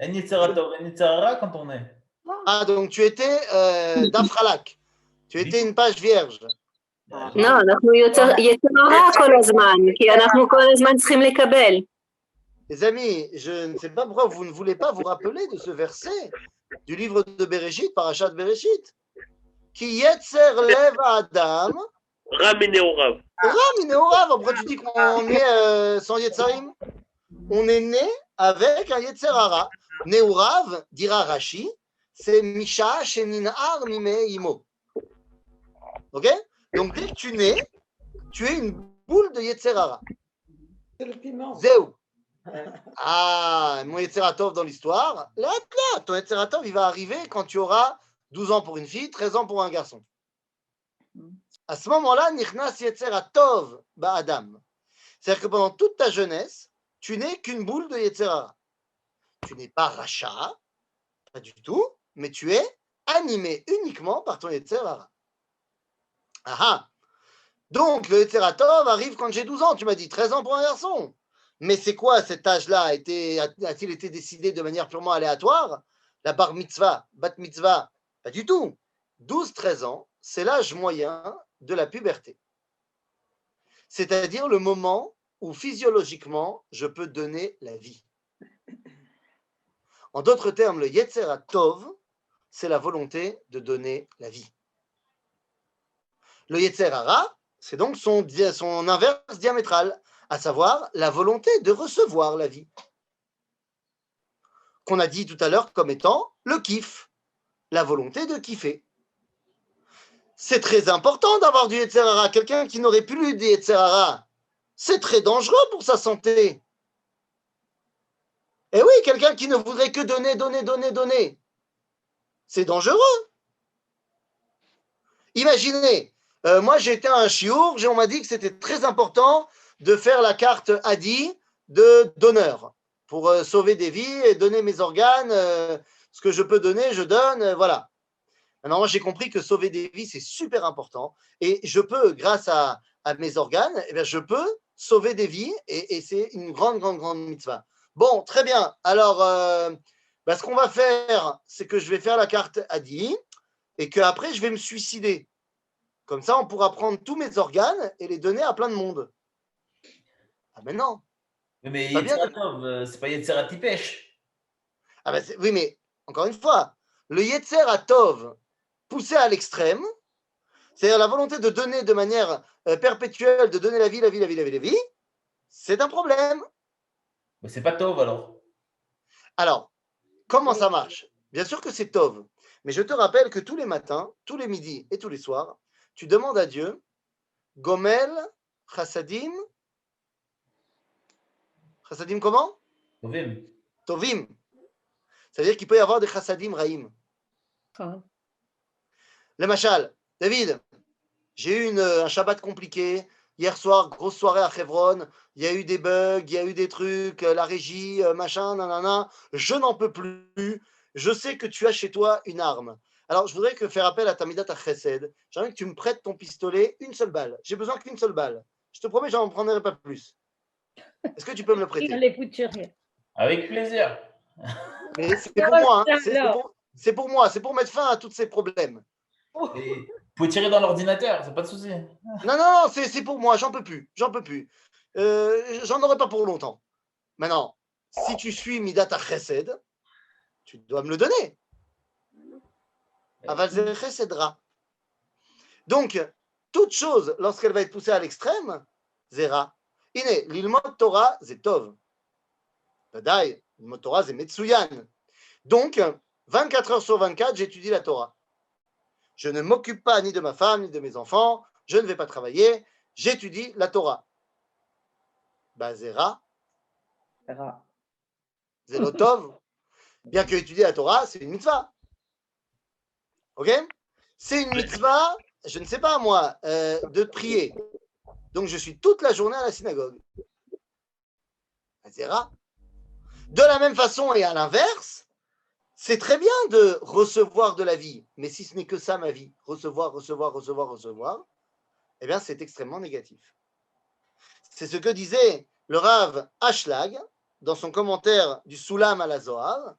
En Yetzer Hatov, en Yetzer Hara quand on est. Ah, donc tu étais d'Afralak. Tu étais une page vierge. לא, אנחנו יצר הרע כל הזמן, כי אנחנו כל הזמן צריכים לקבל. Les amis, je ne sais pas pourquoi vous ne voulez pas vous rappeler de ce verset du livre de Bereshit, Parashat Bereshit. Ki yetzer lev Adam. Ra mineorav. Ra mineorav. Pourquoi tu dis qu'on est sans Yetzarim? On est né avec un Yetzer Hara. Neurav, dira Rashi, c'est Misha Shenin'ar Mime Imo. Ok? Donc dès que tu nais, tu es une boule de Yetzer Hara. C'est le piment. Zéou. Ah, mon Yetzer Hatov dans l'histoire, là, ton Yetzer Hatov, il va arriver quand tu auras 12 ans pour une fille, 13 ans pour un garçon. À ce moment-là, Nichnas Yetzer Hatov Ba'adam. C'est-à-dire que pendant toute ta jeunesse, tu n'es qu'une boule de Yetzer Hara. Tu n'es pas Racha, pas du tout, mais tu es animé uniquement par ton Yetzer Hara. Ah. Donc, le Yetzer Hatov arrive quand j'ai 12 ans, tu m'as dit 13 ans pour un garçon. Mais c'est quoi cet âge-là? A-t-il été décidé de manière purement aléatoire? La bar mitzvah, bat mitzvah? Pas du tout. 12-13 ans, c'est l'âge moyen de la puberté. C'est-à-dire le moment où physiologiquement, je peux donner la vie. En d'autres termes, le Yetzer Hatov, c'est la volonté de donner la vie. Le Yetzer Hara, c'est donc son inverse diamétral, à savoir la volonté de recevoir la vie. Qu'on a dit tout à l'heure comme étant le kiff, la volonté de kiffer. C'est très important d'avoir du Yetzer Hara. Quelqu'un qui n'aurait plus de Yetzer Hara, c'est très dangereux pour sa santé. Et oui, quelqu'un qui ne voudrait que donner, c'est dangereux. Imaginez, moi j'étais à un chiour, on m'a dit que c'était très important de faire la carte Hadi de donneur pour sauver des vies et donner mes organes, ce que je peux donner, je donne, voilà. Maintenant, moi j'ai compris que sauver des vies, c'est super important et je peux, grâce à mes organes, eh bien, je peux sauver des vies et c'est une grande mitzvah. Bon, très bien. Alors, ce qu'on va faire, c'est que je vais faire la carte Hadi et qu'après, je vais me suicider. Comme ça, on pourra prendre tous mes organes et les donner à plein de monde. Ah ben non. Mais Pas bien. Yetzirah Tov, c'est pas Yetzirah Tipesh. Ah ben oui, mais encore une fois, le Yetzer à Tov poussé à l'extrême, c'est-à-dire la volonté de donner de manière perpétuelle, de donner la vie, c'est un problème. Mais c'est pas Tov alors. Alors, comment ça marche? Bien sûr que c'est Tov, mais je te rappelle que tous les matins, tous les midis et tous les soirs, tu demandes à Dieu, Gomel, Chassadim comment? Tovim. Tovim. C'est-à-dire qu'il peut y avoir des Chassadim Raïm. Oh. Le Machal, David, j'ai eu un Shabbat compliqué. Hier soir, grosse soirée à Hebron. Il y a eu des bugs, il y a eu des trucs, la régie, machin, nanana. Je n'en peux plus. Je sais que tu as chez toi une arme. Alors, je voudrais faire appel à ta Midat Chesed. J'aimerais que tu me prêtes ton pistolet, une seule balle. J'ai besoin qu'une seule balle. Je te promets, j'en prendrai pas plus. Est-ce que tu peux me le prêter? Allez, vous tirez. Avec plaisir. Mais c'est pour moi. Hein. Alors. C'est pour moi. C'est pour mettre fin à tous ces problèmes. Et vous pouvez tirer dans l'ordinateur, c'est pas de souci. Non, c'est pour moi. J'en peux plus. J'en aurai pas pour longtemps. Maintenant, si tu suis Midat Chesed, tu dois me le donner. Aval ze Chesedra. Donc, toute chose, lorsqu'elle va être poussée à l'extrême, zera. Ine, l'ilmot Torah, c'est tov. Vadaï, l'ilmot Torah, c'est metsuyan. Donc, 24 heures sur 24, j'étudie la Torah. Je ne m'occupe pas ni de ma femme, ni de mes enfants. Je ne vais pas travailler. J'étudie la Torah. Zera. Zelotov. Bien que étudier la Torah, c'est une mitzvah. Ok? C'est une mitzvah, je ne sais pas moi, de prier. Donc je suis toute la journée à la synagogue. Zera. De la même façon et à l'inverse, c'est très bien de recevoir de la vie, mais si ce n'est que ça ma vie, recevoir, eh bien c'est extrêmement négatif. C'est ce que disait le Rav Ashlag dans son commentaire du Soulam à la Zohar,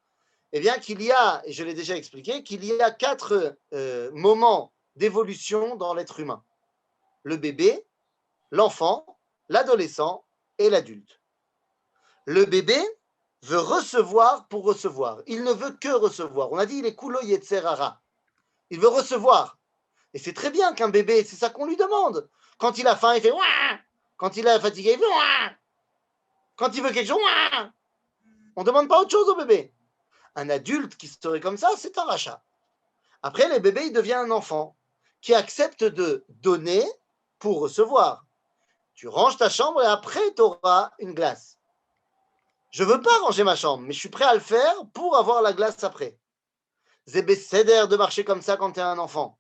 eh bien qu'il y a, et je l'ai déjà expliqué, qu'il y a 4 moments d'évolution dans l'être humain. Le bébé, l'enfant, l'adolescent et l'adulte. Le bébé veut recevoir pour recevoir. Il ne veut que recevoir. On a dit il est kulo yetzer hara. Il veut recevoir. Et c'est très bien qu'un bébé, c'est ça qu'on lui demande. Quand il a faim, il fait ouah. Quand il est fatigué, il fait ouah. Quand il veut quelque chose, ouah. On ne demande pas autre chose au bébé. Un adulte qui serait comme ça, c'est un rachat. Après, le bébé, il devient un enfant qui accepte de donner pour recevoir. Tu ranges ta chambre et après, tu auras une glace. Je ne veux pas ranger ma chambre, mais je suis prêt à le faire pour avoir la glace après. C'est de marcher comme ça quand tu es un enfant.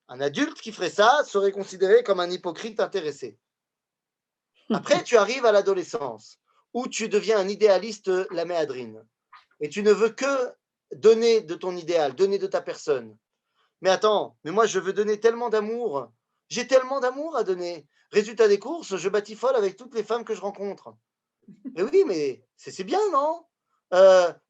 Un adulte qui ferait ça serait considéré comme un hypocrite intéressé. Après, tu arrives à l'adolescence, où tu deviens un idéaliste la méadrine. Et tu ne veux que donner de ton idéal, donner de ta personne. Mais attends, mais moi je veux donner tellement d'amour. J'ai tellement d'amour à donner. Résultat des courses, je batifole avec toutes les femmes que je rencontre. Et oui, mais c'est bien, non?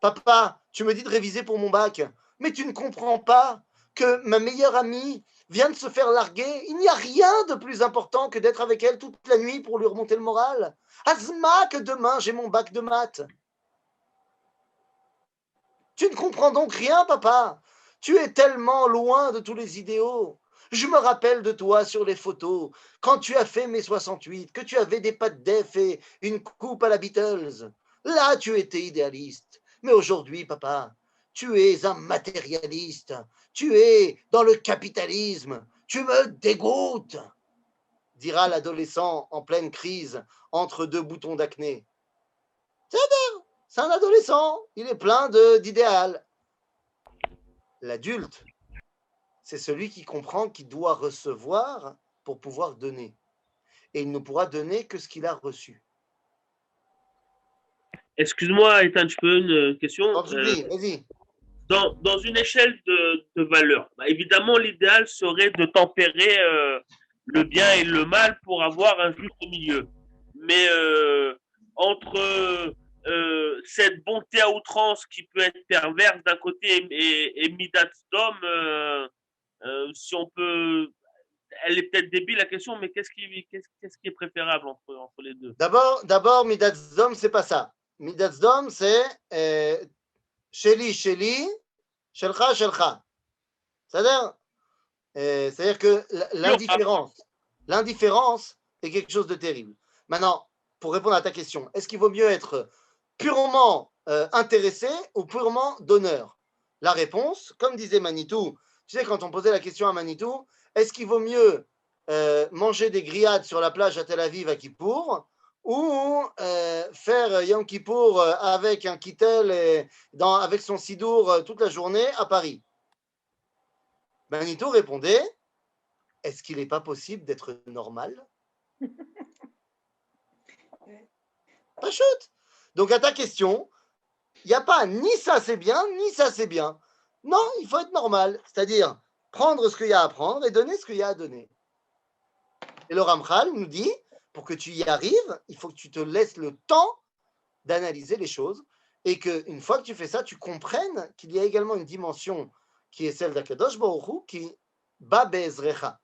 Papa, tu me dis de réviser pour mon bac, mais tu ne comprends pas que ma meilleure amie vient de se faire larguer. Il n'y a rien de plus important que d'être avec elle toute la nuit pour lui remonter le moral. Azma, que demain j'ai mon bac de maths. Tu ne comprends donc rien, papa. Tu es tellement loin de tous les idéaux. Je me rappelle de toi sur les photos, quand tu as fait mai 68, que tu avais des pattes d'œuf et une coupe à la Beatles. Là, tu étais idéaliste. Mais aujourd'hui, papa, tu es un matérialiste. Tu es dans le capitalisme. Tu me dégoûtes, dira l'adolescent en pleine crise entre 2 boutons d'acné. C'est un adolescent. Il est plein d'idéal. L'adulte, c'est celui qui comprend qu'il doit recevoir pour pouvoir donner. Et il ne pourra donner que ce qu'il a reçu. Excuse-moi, Ethan, je peux une question? Vas-y. Dans une échelle de valeur, évidemment, l'idéal serait de tempérer le bien et le mal pour avoir un juste milieu. Mais entre cette bonté à outrance qui peut être perverse d'un côté et Midat d'homme, si on peut, elle est peut-être débile la question, mais qu'est-ce qui est préférable entre les deux? D'abord, Midat Sdom, c'est pas ça. Midat Sdom, c'est Sheli, Sheli, Shelcha, Shelcha. C'est-à-dire que l'indifférence est quelque chose de terrible. Maintenant, pour répondre à ta question, est-ce qu'il vaut mieux être purement intéressé ou purement donneur? La réponse, comme disait Manitou, tu sais, quand on posait la question à Manitou, est-ce qu'il vaut mieux manger des grillades sur la plage à Tel Aviv à Kippour ou faire Yom Kippour avec un kittel avec son sidour toute la journée à Paris? Manitou répondait, est-ce qu'il n'est pas possible d'être normal? Pas chute. Donc à ta question, il n'y a pas ni ça c'est bien, ni ça c'est bien. Non, il faut être normal, c'est-à-dire prendre ce qu'il y a à prendre et donner ce qu'il y a à donner. Et le Ramchal nous dit, pour que tu y arrives, il faut que tu te laisses le temps d'analyser les choses et qu'une fois que tu fais ça, tu comprennes qu'il y a également une dimension qui est celle d'Akadosh Baruch Hu qui ba be'ezrecha.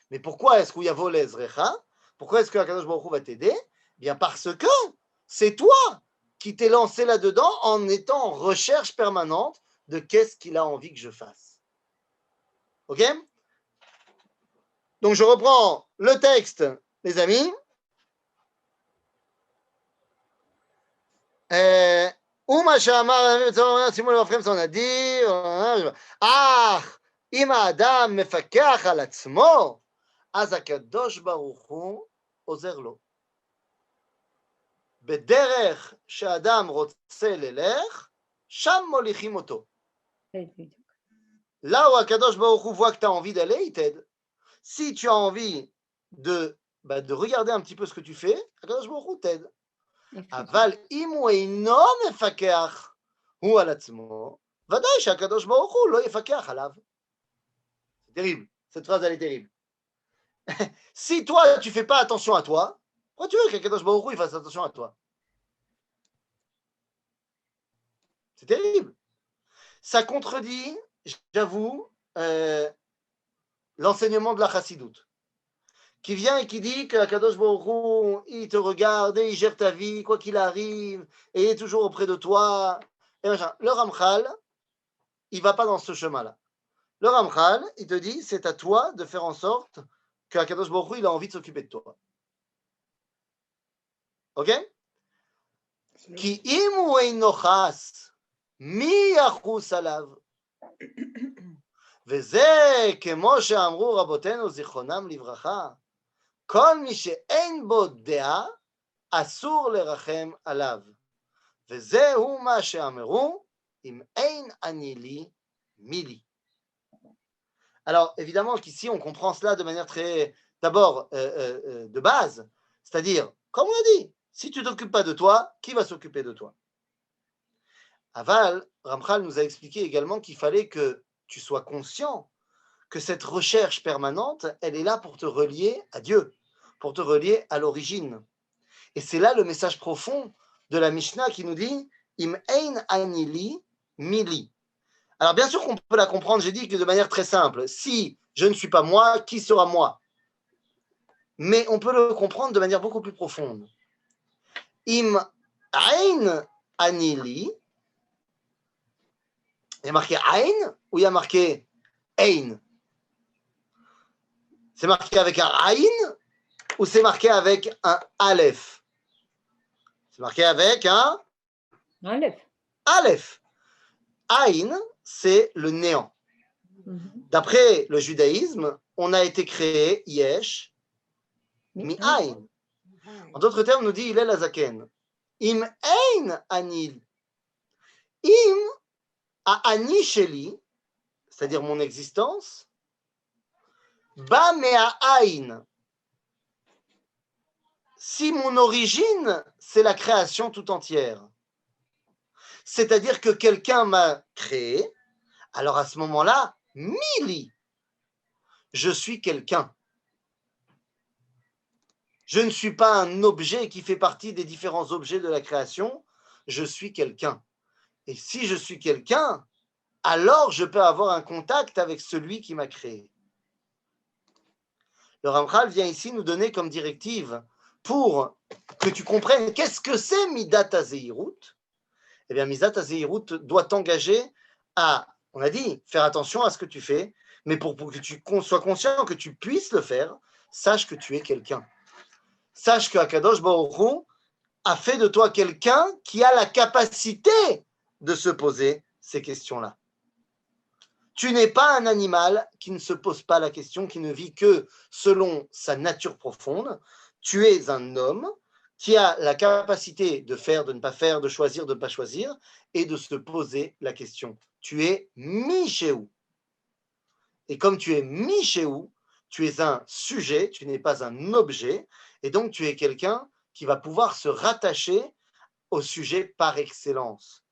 Mais pourquoi est-ce qu'il y a volé ezrecha? Pourquoi est-ce que Akadosh Baruch Hu va t'aider? Bien parce que c'est toi qui t'es lancé là-dedans en étant en recherche permanente de qu'est-ce qu'il a envie que je fasse. Ok? Donc je reprends le texte, les amis. ומה שאמר שימו לבבכם סונדי, אם האדם מפקח על עצמו, אז הקדוש ברוך הוא עוזר לו. בדרך שאדם רוצה ללך, שם מוליכים אותו. Là où Akadosh Baruch Hu voit que tu as envie d'aller, il t'aide. Si tu as envie de regarder un petit peu ce que tu fais, Akadosh Baruch Hu t'aide. אבל אם הוא אינו מפקח הוא על עצמו, ודאי שהקדוש ברוך הוא לא יפקח עליו. C'est terrible, cette phrase elle est terrible. Si toi tu fais pas attention à toi, pourquoi tu veux qu'Akadosh Baruch Hu il fasse attention à toi? C'est terrible. Ça contredit, j'avoue, l'enseignement de la chassidoute, qui vient et qui dit que Akadosh Baruch Hu, il te regarde et il gère ta vie, quoi qu'il arrive, et il est toujours auprès de toi. Et le Ramchal, il ne va pas dans ce chemin-là. Le Ramchal, il te dit, c'est à toi de faire en sorte que Akadosh Baruch Hu, il a envie de s'occuper de toi. Ok? Ki im hu eino chas, mi yachus alav. וזה כמו שאמרו רבותינו זיכרונם לברכה, כל מי שאין בו דעה, אסור לרחם עליו. וזהו מה שאמרו, אם אין אני לי, מי לי. Alors, évidemment qu'ici, on comprend cela de manière très, d'abord, de base, c'est-à-dire, comme on a dit, si tu ne t'occupes pas de toi, qui va s'occuper de toi? Aval, Ramchal nous a expliqué également qu'il fallait que tu sois conscient que cette recherche permanente, elle est là pour te relier à Dieu, pour te relier à l'origine. Et c'est là le message profond de la Mishnah qui nous dit « Im ein ani li, mi li ». Alors bien sûr qu'on peut la comprendre, j'ai dit que de manière très simple, si je ne suis pas moi, qui sera moi? Mais on peut le comprendre de manière beaucoup plus profonde. « Im ein ani li », il y a marqué « ein » ou il y a marqué « ein » C'est marqué avec un Aïn ou c'est marqué avec un Aleph? C'est marqué avec un Aleph. Aleph. Aïn, c'est le néant. D'après le judaïsme, on a été créé Yesh mi Aïn. En d'autres termes, nous dit Hillel Hazaken. Im ein anil. Im a ani sheli, c'est-à-dire mon existence, ba mea aïn. Si mon origine, c'est la création tout entière, c'est-à-dire que quelqu'un m'a créé, alors à ce moment-là, mili, je suis quelqu'un. Je ne suis pas un objet qui fait partie des différents objets de la création, je suis quelqu'un. Et si je suis quelqu'un, alors je peux avoir un contact avec celui qui m'a créé. le Ramchal vient ici nous donner comme directive pour que tu comprennes qu'est-ce que c'est Midat HaZehirut. Eh bien, Midat HaZehirut doit t'engager à, on a dit, faire attention à ce que tu fais, mais pour que tu sois conscient que tu puisses le faire, sache que tu es quelqu'un. Sache que Akadosh Baruch Hu a fait de toi quelqu'un qui a la capacité de se poser ces questions-là. Tu n'es pas un animal qui ne se pose pas la question, qui ne vit que selon sa nature profonde. Tu es un homme qui a la capacité de faire, de ne pas faire, de choisir, de ne pas choisir, et de se poser la question. Tu es Mishéou. Et comme tu es Mishéou, tu es un sujet, tu n'es pas un objet, et donc tu es quelqu'un qui va pouvoir se rattacher au sujet par excellence.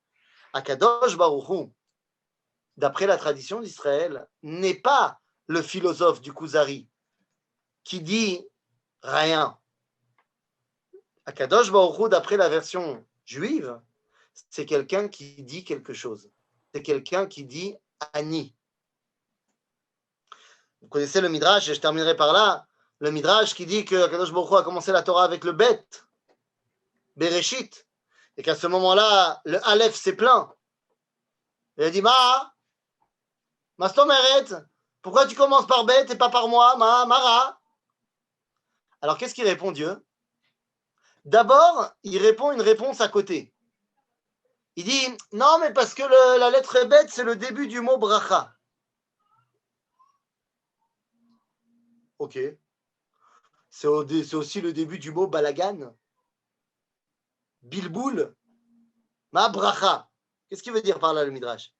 Akadosh Baruch Hu, d'après la tradition d'Israël, n'est pas le philosophe du Kuzari qui dit rien. Akadosh Baruch Hu, d'après la version juive, c'est quelqu'un qui dit quelque chose. C'est quelqu'un qui dit Ani. Vous connaissez le Midrash, et je terminerai par là, le Midrash qui dit que Akadosh Baruch Hu a commencé la Torah avec le Bet, Bereshit, et qu'à ce moment-là, le Aleph s'est plaint. Il a dit, Mastomeret, pourquoi tu commences par Bet et pas par moi, Mara? Alors qu'est-ce qu'il répond Dieu? D'abord, il répond une réponse à côté. Il dit, non, mais parce que la lettre Bet, c'est le début du mot bracha. Ok. C'est aussi le début du mot balagan. Bilboul. Ma bracha. Qu'est-ce qu'il veut dire par là le Midrash?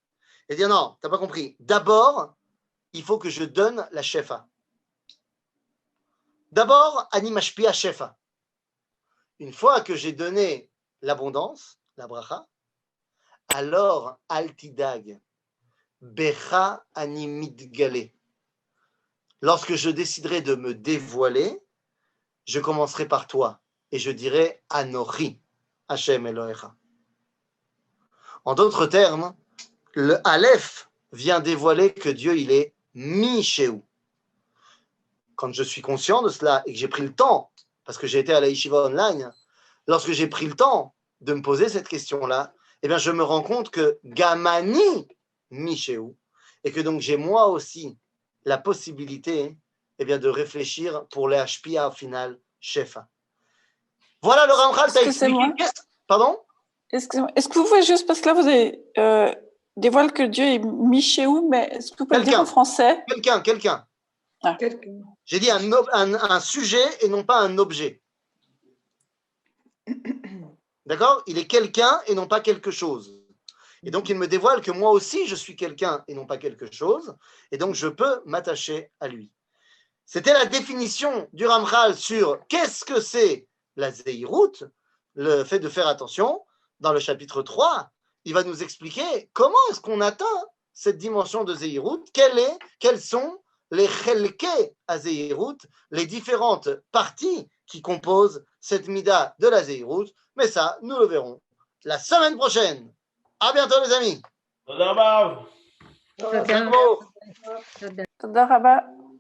Il dit non, tu n'as pas compris. D'abord, il faut que je donne la shefa. D'abord, ani mashpia shefa. Une fois que j'ai donné l'abondance, la bracha, alors altidag. Becha ani mitgale. Lorsque je déciderai de me dévoiler, je commencerai par toi et je dirai Anochi, Hashem Elohecha. En d'autres termes, le Aleph vient dévoiler que Dieu, il est Mi-Shehu. Quand je suis conscient de cela et que j'ai pris le temps, parce que j'ai été à la Yeshiva online, lorsque j'ai pris le temps de me poser cette question-là, eh bien, je me rends compte que Gamani Mi-Shehu, et que donc j'ai moi aussi la possibilité eh bien, de réfléchir pour les HPA au final, Shefa. Voilà, le Ramchal t'a expliqué. Pardon? Excusez-moi. Est-ce que vous pouvez juste, parce que là, vous avez dévoilé que Dieu est Mishéou, mais est-ce que vous pouvez le dire en français? Quelqu'un. Ah. J'ai dit un sujet et non pas un objet. D'accord? Il est quelqu'un et non pas quelque chose. Et donc, il me dévoile que moi aussi, je suis quelqu'un et non pas quelque chose. Et donc, je peux m'attacher à lui. C'était la définition du Ramchal sur qu'est-ce que c'est la Zehirut, le fait de faire attention. Dans le chapitre 3, il va nous expliquer comment est-ce qu'on atteint cette dimension de Zehirut, quels sont les chelkei à Zehirut, les différentes parties qui composent cette mida de la Zehirut. Mais ça, nous le verrons la semaine prochaine. À bientôt les amis. Toda rabba. Toda. Toda rabba.